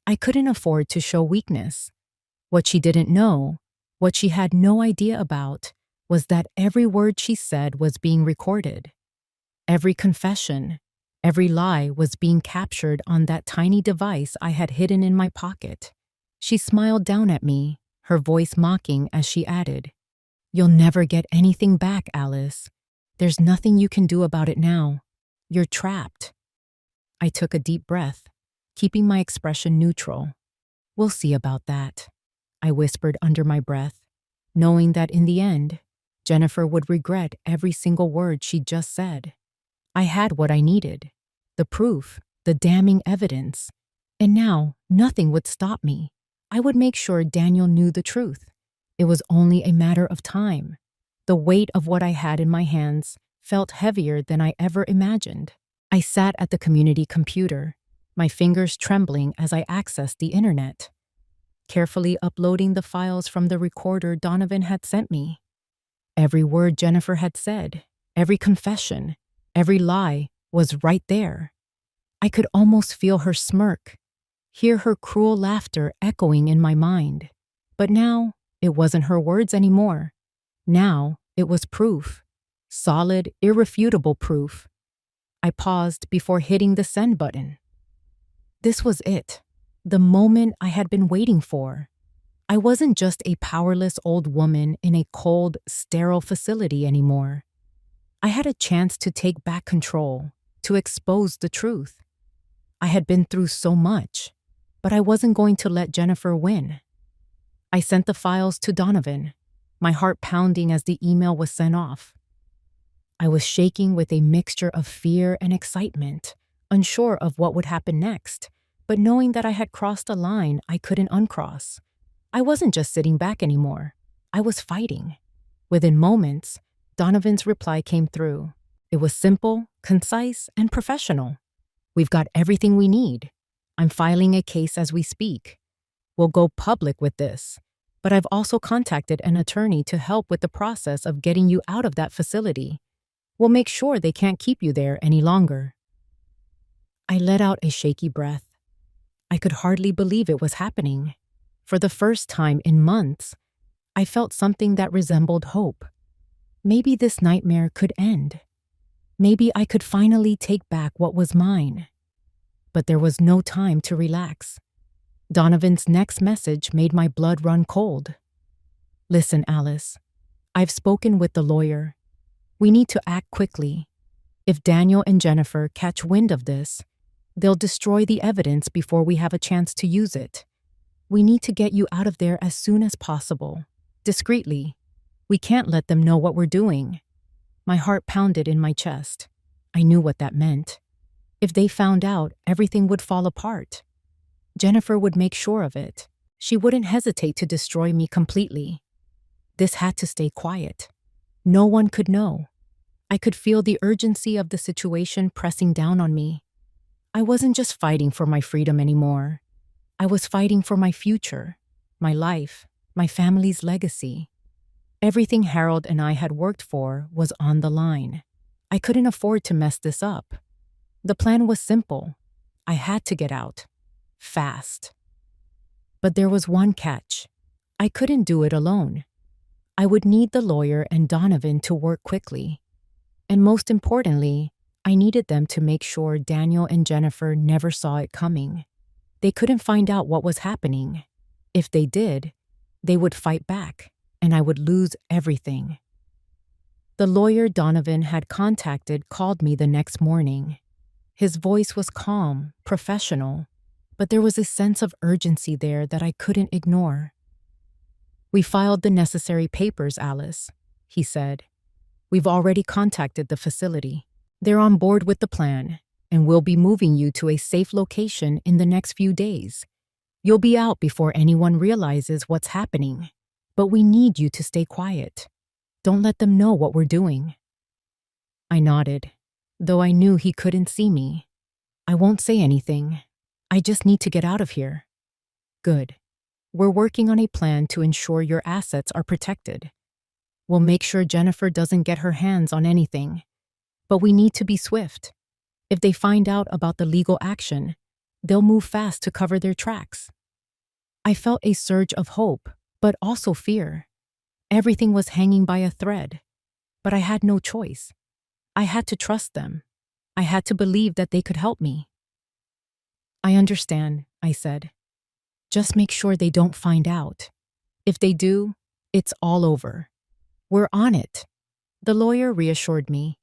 I couldn't afford to show weakness. What she didn't know, what she had no idea about, was that every word she said was being recorded. Every confession, every lie was being captured on that tiny device I had hidden in my pocket. She smiled down at me, her voice mocking as she added, "You'll never get anything back, Alice. There's nothing you can do about it now. You're trapped." I took a deep breath, keeping my expression neutral. "We'll see about that," I whispered under my breath, knowing that in the end, Jennifer would regret every single word she'd just said. I had what I needed, the proof, the damning evidence, and now nothing would stop me. I would make sure Daniel knew the truth. It was only a matter of time. The weight of what I had in my hands felt heavier than I ever imagined. I sat at the community computer, my fingers trembling as I accessed the internet, carefully uploading the files from the recorder Donovan had sent me. Every word Jennifer had said, every confession, every lie was right there. I could almost feel her smirk, hear her cruel laughter echoing in my mind. But now, it wasn't her words anymore. Now, it was proof. Solid, irrefutable proof. I paused before hitting the send button. This was it. The moment I had been waiting for. I wasn't just a powerless old woman in a cold, sterile facility anymore. I had a chance to take back control, to expose the truth. I had been through so much, but I wasn't going to let Jennifer win. I sent the files to Donovan, my heart pounding as the email was sent off. I was shaking with a mixture of fear and excitement, unsure of what would happen next, but knowing that I had crossed a line I couldn't uncross. I wasn't just sitting back anymore. I was fighting. Within moments, Donovan's reply came through. It was simple, concise, and professional. "We've got everything we need. I'm filing a case as we speak. We'll go public with this, but I've also contacted an attorney to help with the process of getting you out of that facility. We'll make sure they can't keep you there any longer." I let out a shaky breath. I could hardly believe it was happening. For the first time in months, I felt something that resembled hope. Maybe this nightmare could end. Maybe I could finally take back what was mine. But there was no time to relax. Donovan's next message made my blood run cold. "Listen, Alice. I've spoken with the lawyer. We need to act quickly. If Daniel and Jennifer catch wind of this, they'll destroy the evidence before we have a chance to use it. We need to get you out of there as soon as possible. Discreetly. We can't let them know what we're doing." My heart pounded in my chest. I knew what that meant. If they found out, everything would fall apart. Jennifer would make sure of it. She wouldn't hesitate to destroy me completely. This had to stay quiet. No one could know. I could feel the urgency of the situation pressing down on me. I wasn't just fighting for my freedom anymore. I was fighting for my future, my life, my family's legacy. Everything Harold and I had worked for was on the line. I couldn't afford to mess this up. The plan was simple. I had to get out. Fast. But there was one catch. I couldn't do it alone. I would need the lawyer and Donovan to work quickly. And most importantly, I needed them to make sure Daniel and Jennifer never saw it coming. They couldn't find out what was happening. If they did, they would fight back, and I would lose everything. The lawyer Donovan had contacted called me the next morning. His voice was calm, professional, but there was a sense of urgency there that I couldn't ignore. "We filed the necessary papers, Alice," he said. "We've already contacted the facility. They're on board with the plan, and we'll be moving you to a safe location in the next few days. You'll be out before anyone realizes what's happening, but we need you to stay quiet. Don't let them know what we're doing." I nodded, though I knew he couldn't see me. "I won't say anything. I just need to get out of here." "Good. We're working on a plan to ensure your assets are protected. We'll make sure Jennifer doesn't get her hands on anything. But we need to be swift. If they find out about the legal action, they'll move fast to cover their tracks." I felt a surge of hope, but also fear. Everything was hanging by a thread, but I had no choice. I had to trust them. I had to believe that they could help me. "I understand," I said. "Just make sure they don't find out. If they do, it's all over. We're on it." The lawyer reassured me.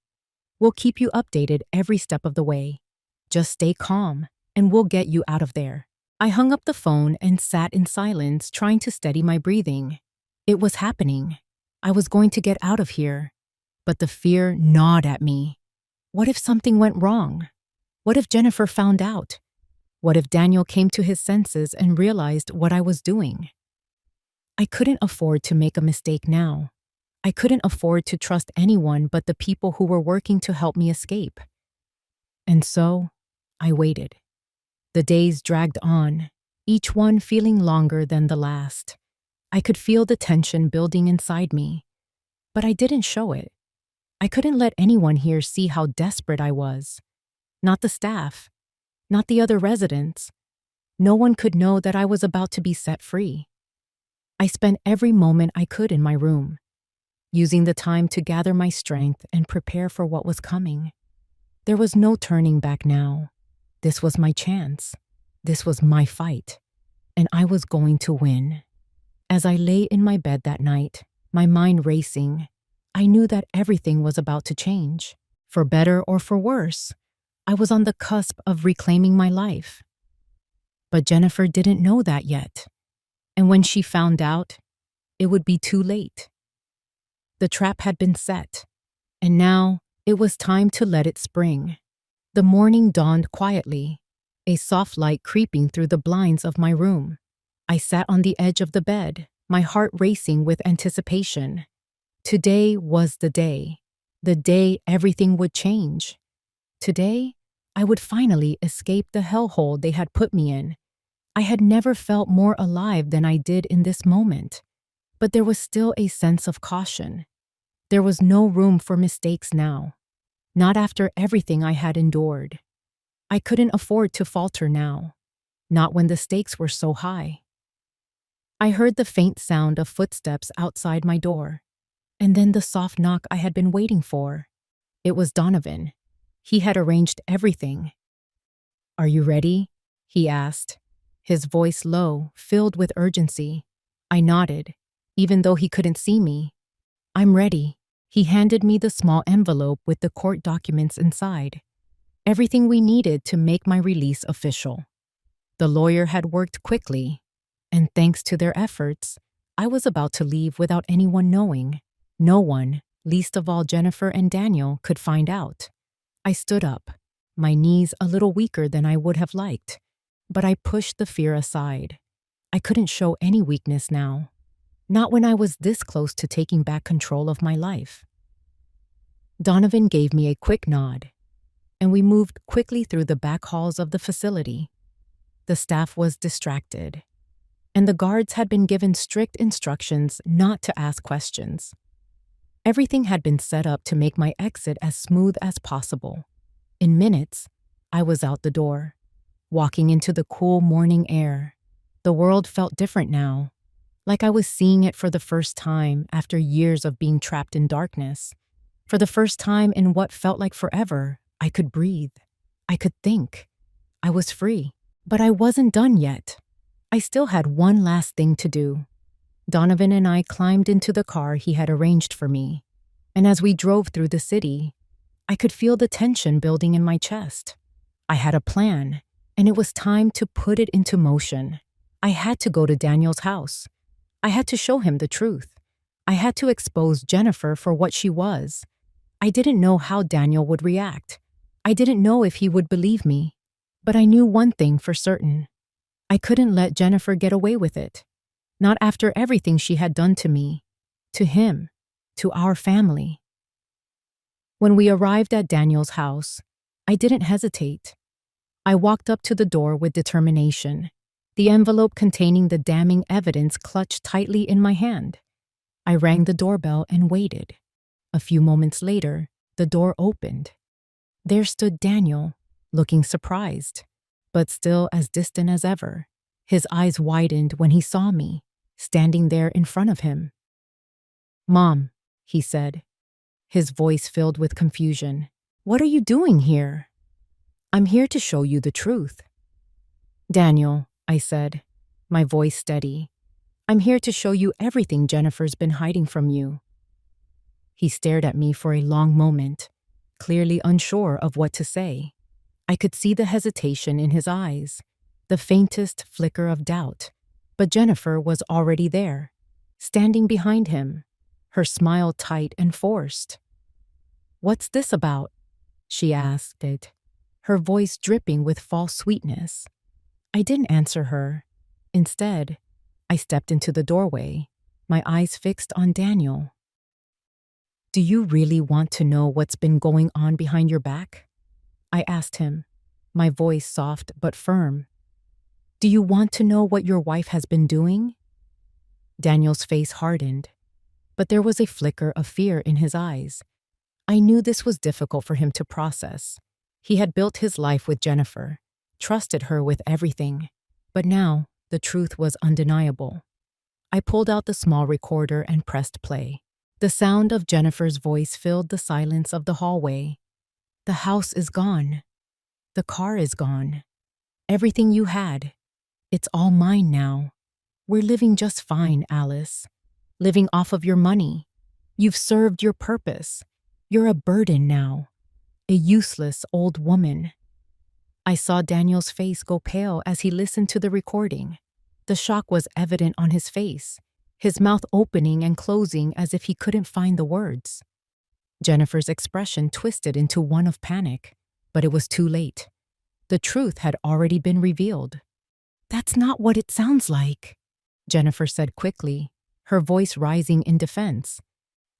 "We'll keep you updated every step of the way. Just stay calm, and we'll get you out of there." I hung up the phone and sat in silence, trying to steady my breathing. It was happening. I was going to get out of here. But the fear gnawed at me. What if something went wrong? What if Jennifer found out? What if Daniel came to his senses and realized what I was doing? I couldn't afford to make a mistake now. I couldn't afford to trust anyone but the people who were working to help me escape. And so, I waited. The days dragged on, each one feeling longer than the last. I could feel the tension building inside me, but I didn't show it. I couldn't let anyone here see how desperate I was. Not the staff, not the other residents. No one could know that I was about to be set free. I spent every moment I could in my room, using the time to gather my strength and prepare for what was coming. There was no turning back now. This was my chance. This was my fight. And I was going to win. As I lay in my bed that night, my mind racing, I knew that everything was about to change. For better or for worse, I was on the cusp of reclaiming my life. But Jennifer didn't know that yet. And when she found out, it would be too late. The trap had been set, and now it was time to let it spring. The morning dawned quietly, a soft light creeping through the blinds of my room. I sat on the edge of the bed, my heart racing with anticipation. Today was the day everything would change. Today, I would finally escape the hellhole they had put me in. I had never felt more alive than I did in this moment. But there was still a sense of caution. There was no room for mistakes now. Not after everything I had endured. I couldn't afford to falter now. Not when the stakes were so high. I heard the faint sound of footsteps outside my door. And then the soft knock I had been waiting for. It was Donovan. He had arranged everything. "Are you ready?" he asked, his voice low, filled with urgency. I nodded, even though he couldn't see me. "I'm ready." He handed me the small envelope with the court documents inside. Everything we needed to make my release official. The lawyer had worked quickly, and thanks to their efforts, I was about to leave without anyone knowing. No one, least of all Jennifer and Daniel, could find out. I stood up, my knees a little weaker than I would have liked, but I pushed the fear aside. I couldn't show any weakness now. Not when I was this close to taking back control of my life. Donovan gave me a quick nod, and we moved quickly through the back halls of the facility. The staff was distracted, and the guards had been given strict instructions not to ask questions. Everything had been set up to make my exit as smooth as possible. In minutes, I was out the door, walking into the cool morning air. The world felt different now, like I was seeing it for the first time after years of being trapped in darkness. For the first time in what felt like forever, I could breathe. I could think. I was free. But I wasn't done yet. I still had one last thing to do. Donovan and I climbed into the car he had arranged for me, and as we drove through the city, I could feel the tension building in my chest. I had a plan, and it was time to put it into motion. I had to go to Daniel's house. I had to show him the truth. I had to expose Jennifer for what she was. I didn't know how Daniel would react. I didn't know if he would believe me. But I knew one thing for certain. I couldn't let Jennifer get away with it. Not after everything she had done to me, to him, to our family. When we arrived at Daniel's house, I didn't hesitate. I walked up to the door with determination, the envelope containing the damning evidence clutched tightly in my hand. I rang the doorbell and waited. A few moments later, the door opened. There stood Daniel, looking surprised, but still as distant as ever. His eyes widened when he saw me, standing there in front of him. "Mom," he said, his voice filled with confusion. "What are you doing here?" "I'm here to show you the truth." "Daniel," I said, my voice steady, "I'm here to show you everything Jennifer's been hiding from you." He stared at me for a long moment, clearly unsure of what to say. I could see the hesitation in his eyes, the faintest flicker of doubt, but Jennifer was already there, standing behind him, her smile tight and forced. "What's this about?" she asked it, her voice dripping with false sweetness. I didn't answer her. Instead, I stepped into the doorway, my eyes fixed on Daniel. "Do you really want to know what's been going on behind your back?" I asked him, my voice soft but firm. "Do you want to know what your wife has been doing?" Daniel's face hardened, but there was a flicker of fear in his eyes. I knew this was difficult for him to process. He had built his life with Jennifer, trusted her with everything, but now the truth was undeniable. I pulled out the small recorder and pressed play. The sound of Jennifer's voice filled the silence of the hallway. "The house is gone. The car is gone. Everything you had. It's all mine now. We're living just fine, Alice. Living off of your money. You've served your purpose. You're a burden now. A useless old woman." I saw Daniel's face go pale as he listened to the recording. The shock was evident on his face, his mouth opening and closing as if he couldn't find the words. Jennifer's expression twisted into one of panic, but it was too late. The truth had already been revealed. "That's not what it sounds like," Jennifer said quickly, her voice rising in defense.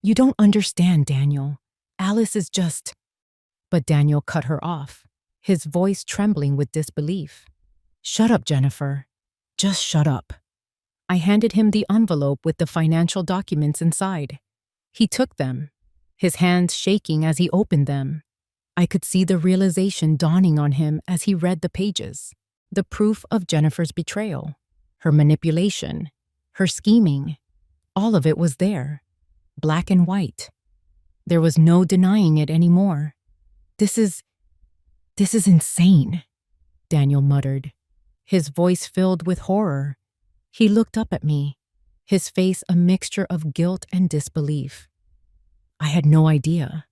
"You don't understand, Daniel. Alice is just—" But Daniel cut her off, his voice trembling with disbelief. "Shut up, Jennifer. Just shut up." I handed him the envelope with the financial documents inside. He took them, his hands shaking as he opened them. I could see the realization dawning on him as he read the pages. The proof of Jennifer's betrayal, her manipulation, her scheming. All of it was there, black and white. There was no denying it anymore. This is insane," Daniel muttered, his voice filled with horror. He looked up at me, his face a mixture of guilt and disbelief. I had no idea.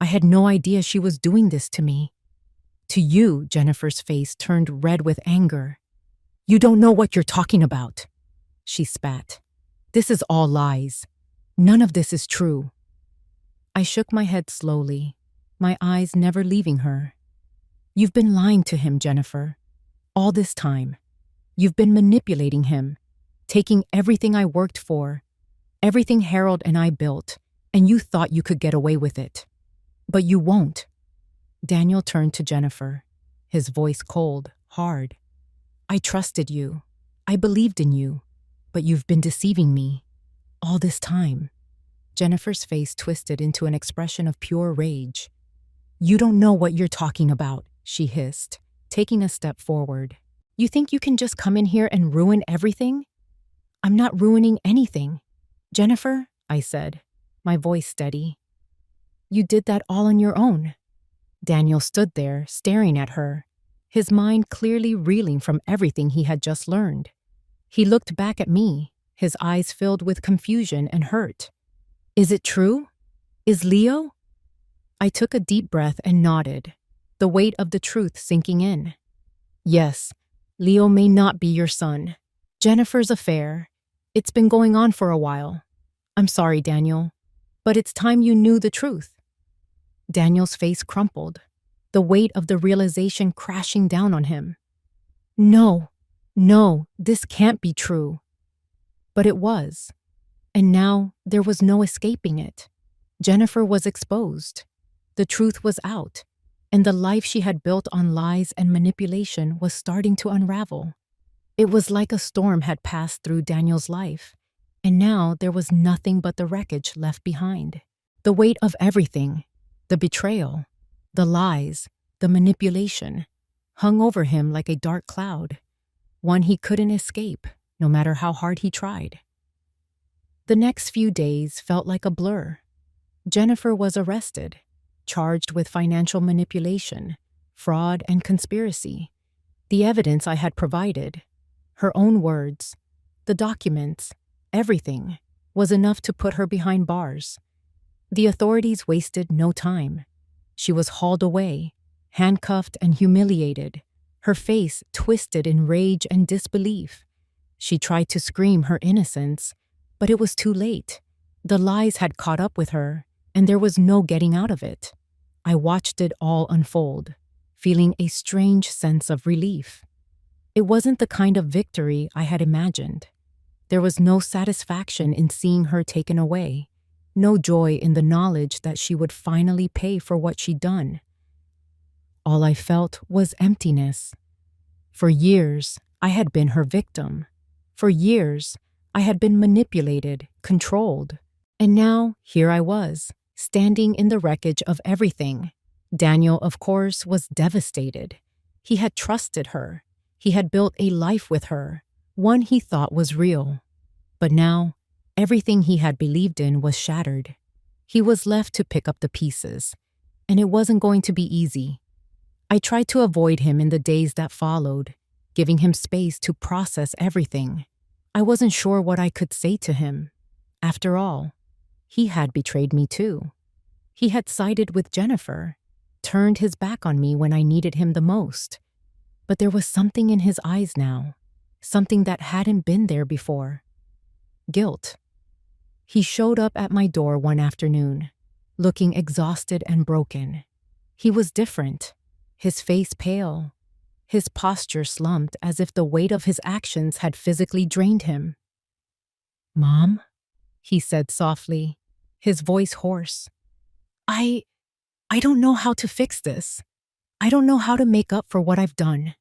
I had no idea she was doing this to me. "To you," Jennifer's face turned red with anger. "You don't know what you're talking about," she spat. "This is all lies. None of this is true." I shook my head slowly, my eyes never leaving her. "You've been lying to him, Jennifer. All this time. You've been manipulating him, taking everything I worked for, everything Harold and I built, and you thought you could get away with it. But you won't." Daniel turned to Jennifer, his voice cold, hard. "I trusted you. I believed in you. But you've been deceiving me. All this time." Jennifer's face twisted into an expression of pure rage. "You don't know what you're talking about," she hissed, taking a step forward. You think you can just come in here and ruin everything? I'm not ruining anything. Jennifer, I said, my voice steady. You did that all on your own. Daniel stood there, staring at her, his mind clearly reeling from everything he had just learned. He looked back at me, his eyes filled with confusion and hurt. Is it true? Is Leo? I took a deep breath and nodded, the weight of the truth sinking in. Yes, Leo may not be your son. Jennifer's affair. It's been going on for a while. I'm sorry, Daniel, but it's time you knew the truth. Daniel's face crumpled, the weight of the realization crashing down on him. No, this can't be true. But it was. And now there was no escaping it. Jennifer was exposed. The truth was out, and the life she had built on lies and manipulation was starting to unravel. It was like a storm had passed through Daniel's life, and now there was nothing but the wreckage left behind. The weight of everything, the betrayal, the lies, the manipulation, hung over him like a dark cloud, one he couldn't escape, no matter how hard he tried. The next few days felt like a blur. Jennifer was arrested, charged with financial manipulation, fraud, and conspiracy. The evidence I had provided, her own words, the documents, everything, was enough to put her behind bars. The authorities wasted no time. She was hauled away, handcuffed and humiliated, her face twisted in rage and disbelief. She tried to scream her innocence, but it was too late. The lies had caught up with her, and there was no getting out of it. I watched it all unfold, feeling a strange sense of relief. It wasn't the kind of victory I had imagined. There was no satisfaction in seeing her taken away, no joy in the knowledge that she would finally pay for what she'd done. All I felt was emptiness. For years, I had been her victim. For years, I had been manipulated, controlled. And now, here I was, standing in the wreckage of everything. Daniel, of course, was devastated. He had trusted her. He had built a life with her, one he thought was real. But now, everything he had believed in was shattered. He was left to pick up the pieces, and it wasn't going to be easy. I tried to avoid him in the days that followed, giving him space to process everything. I wasn't sure what I could say to him. After all, he had betrayed me too. He had sided with Jennifer, turned his back on me when I needed him the most. But there was something in his eyes now, something that hadn't been there before. Guilt. He showed up at my door one afternoon, looking exhausted and broken. He was different, his face pale, his posture slumped as if the weight of his actions had physically drained him. "Mom?" he said softly, his voice hoarse. I don't know how to fix this. I don't know how to make up for what I've done."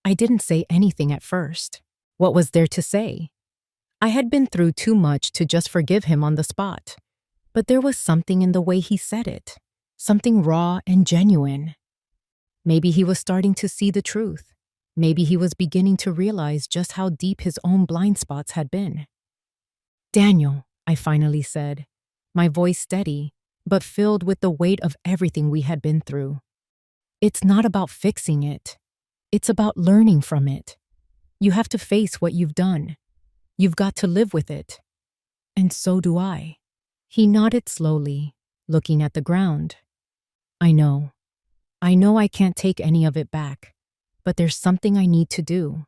I didn't say anything at first. What was there to say? I had been through too much to just forgive him on the spot. But there was something in the way he said it, something raw and genuine. Maybe he was starting to see the truth. Maybe he was beginning to realize just how deep his own blind spots had been. "Daniel," I finally said, my voice steady, but filled with the weight of everything we had been through. "It's not about fixing it. It's about learning from it. You have to face what you've done. You've got to live with it. And so do I." He nodded slowly, looking at the ground. I know I can't take any of it back, but there's something I need to do,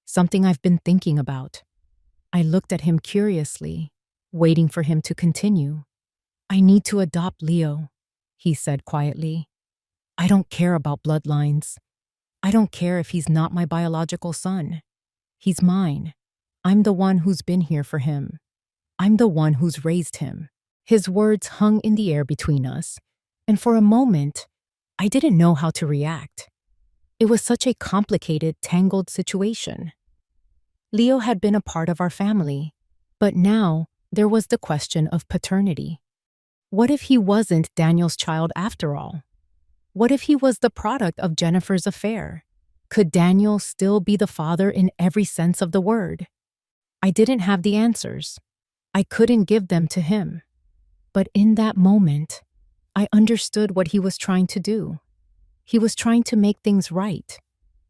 something I've been thinking about." I looked at him curiously, waiting for him to continue. "I need to adopt Leo," he said quietly. "I don't care about bloodlines. I don't care if he's not my biological son. He's mine. I'm the one who's been here for him. I'm the one who's raised him." His words hung in the air between us, and for a moment, I didn't know how to react. It was such a complicated, tangled situation. Leo had been a part of our family, but now there was the question of paternity. What if he wasn't Daniel's child after all? What if he was the product of Jennifer's affair? Could Daniel still be the father in every sense of the word? I didn't have the answers. I couldn't give them to him. But in that moment, I understood what he was trying to do. He was trying to make things right,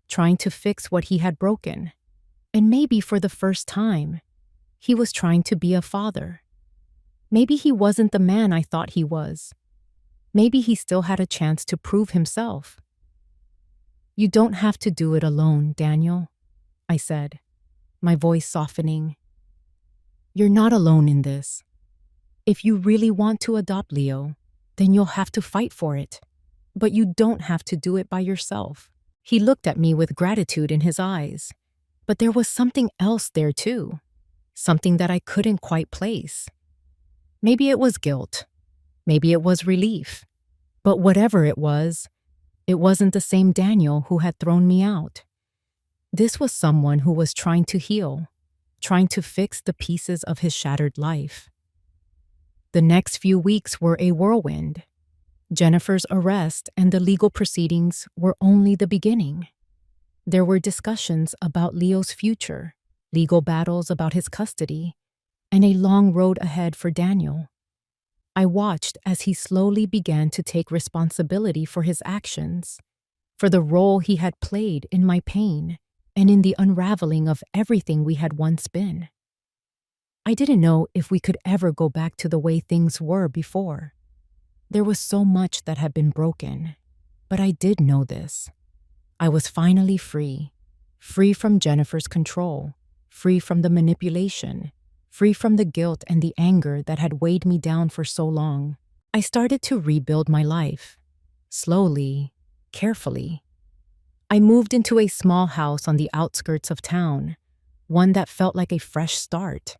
trying to fix what he had broken. And maybe for the first time, he was trying to be a father. Maybe he wasn't the man I thought he was. Maybe he still had a chance to prove himself. "You don't have to do it alone, Daniel," I said, my voice softening. "You're not alone in this. If you really want to adopt Leo, then you'll have to fight for it. But you don't have to do it by yourself." He looked at me with gratitude in his eyes. But there was something else there too. Something that I couldn't quite place. Maybe it was guilt. Maybe it was relief. But whatever it wasn't the same Daniel who had thrown me out. This was someone who was trying to heal, trying to fix the pieces of his shattered life. The next few weeks were a whirlwind. Jennifer's arrest and the legal proceedings were only the beginning. There were discussions about Leo's future, legal battles about his custody, and a long road ahead for Daniel. I watched as he slowly began to take responsibility for his actions, for the role he had played in my pain and in the unraveling of everything we had once been. I didn't know if we could ever go back to the way things were before. There was so much that had been broken, but I did know this. I was finally free from Jennifer's control, free from the manipulation, free from the guilt and the anger that had weighed me down for so long. I started to rebuild my life, slowly, carefully. I moved into a small house on the outskirts of town, one that felt like a fresh start.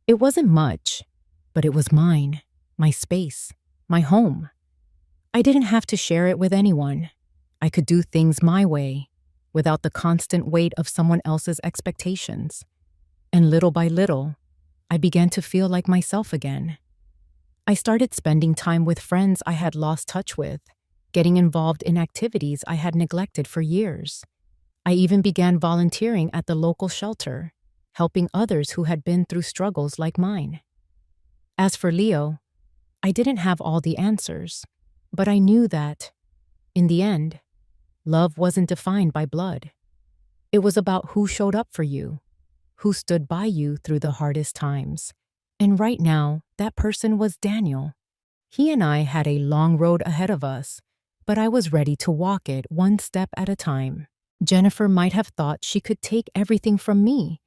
It wasn't much, but it was mine, my space, my home. I didn't have to share it with anyone. I could do things my way, without the constant weight of someone else's expectations. And little by little, I began to feel like myself again. I started spending time with friends I had lost touch with, getting involved in activities I had neglected for years. I even began volunteering at the local shelter, helping others who had been through struggles like mine. As for Leo, I didn't have all the answers, but I knew that, in the end, love wasn't defined by blood. It was about who showed up for you, who stood by you through the hardest times. And right now, that person was Daniel. He and I had a long road ahead of us, but I was ready to walk it one step at a time. Jennifer might have thought she could take everything from me,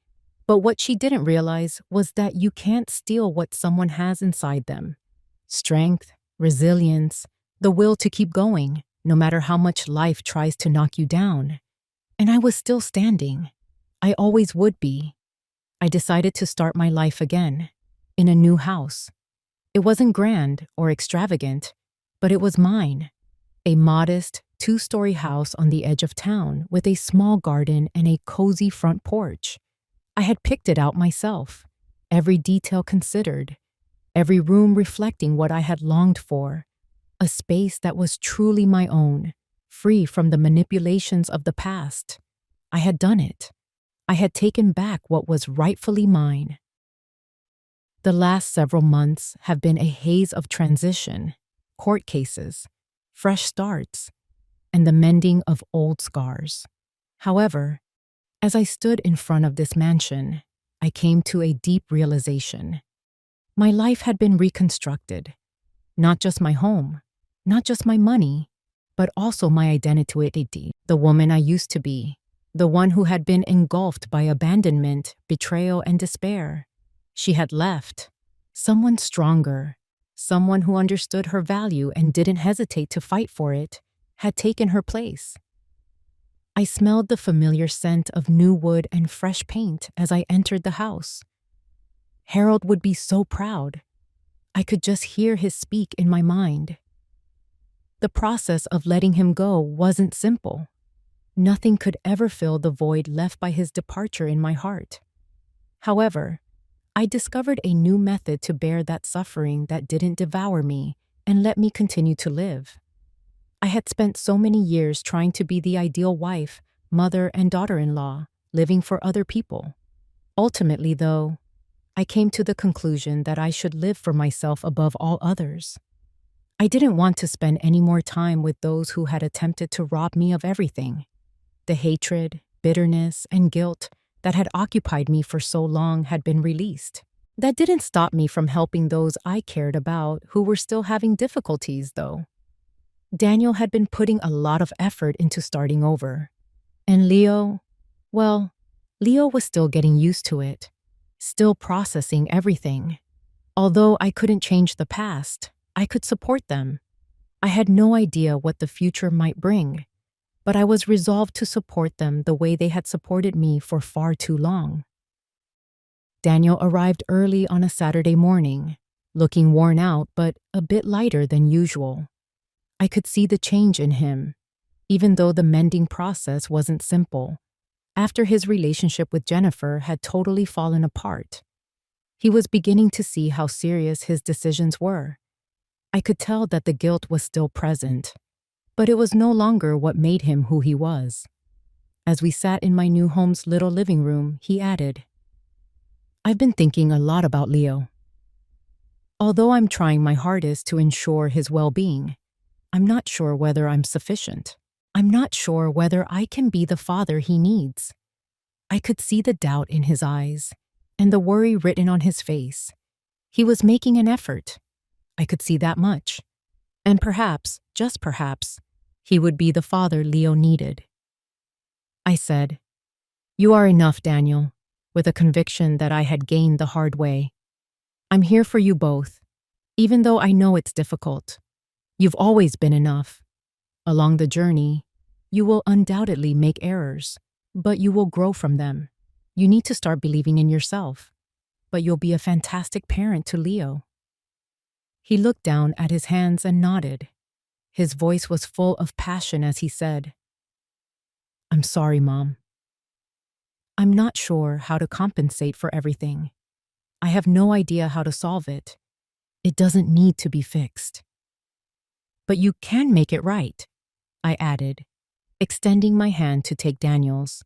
but what she didn't realize was that you can't steal what someone has inside them. Strength, resilience, the will to keep going, no matter how much life tries to knock you down. And I was still standing. I always would be. I decided to start my life again, in a new house. It wasn't grand or extravagant, but it was mine. A modest, 2-story house on the edge of town with a small garden and a cozy front porch. I had picked it out myself, every detail considered, every room reflecting what I had longed for. A space that was truly my own, free from the manipulations of the past. I had done it. I had taken back what was rightfully mine. The last several months have been a haze of transition, court cases, fresh starts, and the mending of old scars. However, as I stood in front of this mansion, I came to a deep realization. My life had been reconstructed. Not just my home, not just my money, but also my identity, the woman I used to be, the one who had been engulfed by abandonment, betrayal, and despair. She had left. Someone stronger, someone who understood her value and didn't hesitate to fight for it, had taken her place. I smelled the familiar scent of new wood and fresh paint as I entered the house. Harold would be so proud. I could just hear his speak in my mind. The process of letting him go wasn't simple. Nothing could ever fill the void left by his departure in my heart. However, I discovered a new method to bear that suffering that didn't devour me and let me continue to live. I had spent so many years trying to be the ideal wife, mother, and daughter-in-law, living for other people. Ultimately, though, I came to the conclusion that I should live for myself above all others. I didn't want to spend any more time with those who had attempted to rob me of everything. The hatred, bitterness, and guilt that had occupied me for so long had been released. That didn't stop me from helping those I cared about who were still having difficulties, though. Daniel had been putting a lot of effort into starting over. And Leo, well, Leo was still getting used to it, still processing everything. Although I couldn't change the past, I could support them. I had no idea what the future might bring, but I was resolved to support them the way they had supported me for far too long. Daniel arrived early on a Saturday morning, looking worn out but a bit lighter than usual. I could see the change in him, even though the mending process wasn't simple. After his relationship with Jennifer had totally fallen apart, he was beginning to see how serious his decisions were. I could tell that the guilt was still present, but it was no longer what made him who he was. As we sat in my new home's little living room, he added, "I've been thinking a lot about Leo. Although I'm trying my hardest to ensure his well-being, I'm not sure whether I'm sufficient. I'm not sure whether I can be the father he needs." I could see the doubt in his eyes and the worry written on his face. He was making an effort. I could see that much. And perhaps, just perhaps, he would be the father Leo needed. I said, "You are enough, Daniel," with a conviction that I had gained the hard way. "I'm here for you both, even though I know it's difficult. You've always been enough. Along the journey, you will undoubtedly make errors, but you will grow from them. You need to start believing in yourself, but you'll be a fantastic parent to Leo." He looked down at his hands and nodded. His voice was full of passion as he said, "I'm sorry, Mom. I'm not sure how to compensate for everything. I have no idea how to solve it. It doesn't need to be fixed." "But you can make it right," I added, extending my hand to take Daniel's.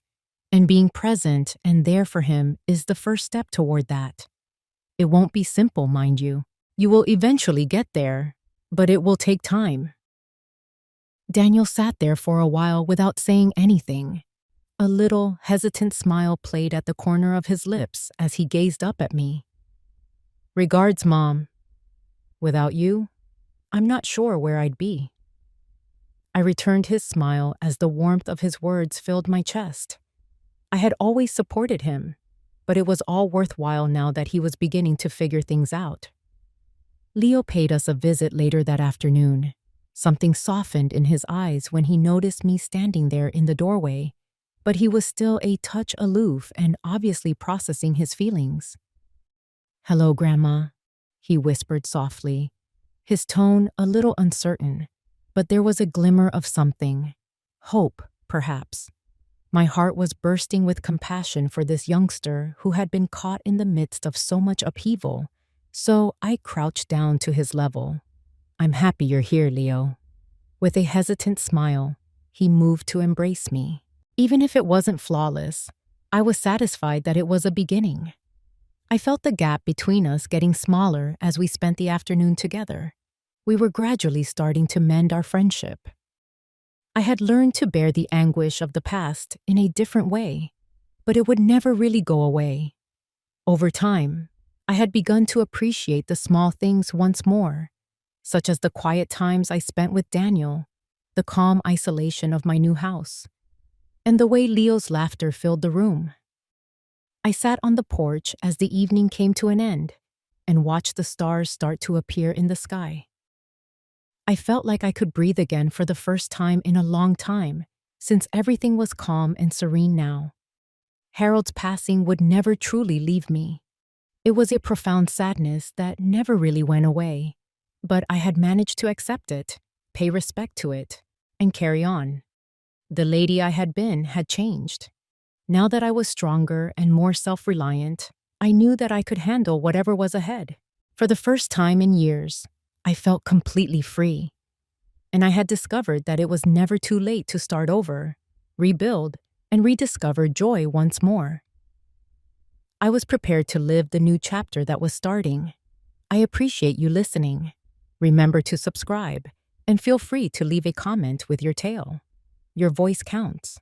"And being present and there for him is the first step toward that. It won't be simple, mind you. You will eventually get there, but it will take time." Daniel sat there for a while without saying anything. A little, hesitant smile played at the corner of his lips as he gazed up at me. "Regards, Mom. Without you, I'm not sure where I'd be." I returned his smile as the warmth of his words filled my chest. I had always supported him, but it was all worthwhile now that he was beginning to figure things out. Leo paid us a visit later that afternoon. Something softened in his eyes when he noticed me standing there in the doorway, but he was still a touch aloof and obviously processing his feelings. "Hello, Grandma," he whispered softly, his tone a little uncertain, but there was a glimmer of something. Hope, perhaps. My heart was bursting with compassion for this youngster who had been caught in the midst of so much upheaval, so I crouched down to his level. "I'm happy you're here, Leo." With a hesitant smile, he moved to embrace me. Even if it wasn't flawless, I was satisfied that it was a beginning. I felt the gap between us getting smaller as we spent the afternoon together. We were gradually starting to mend our friendship. I had learned to bear the anguish of the past in a different way, but it would never really go away. Over time, I had begun to appreciate the small things once more, such as the quiet times I spent with Daniel, the calm isolation of my new house, and the way Leo's laughter filled the room. I sat on the porch as the evening came to an end and watched the stars start to appear in the sky. I felt like I could breathe again for the first time in a long time, since everything was calm and serene now. Harold's passing would never truly leave me. It was a profound sadness that never really went away, but I had managed to accept it, pay respect to it, and carry on. The lady I had been had changed. Now that I was stronger and more self-reliant, I knew that I could handle whatever was ahead. For the first time in years, I felt completely free. and I had discovered that it was never too late to start over, rebuild, and rediscover joy once more. I was prepared to live the new chapter that was starting. I appreciate you listening. Remember to subscribe, and feel free to leave a comment with your tale. Your voice counts.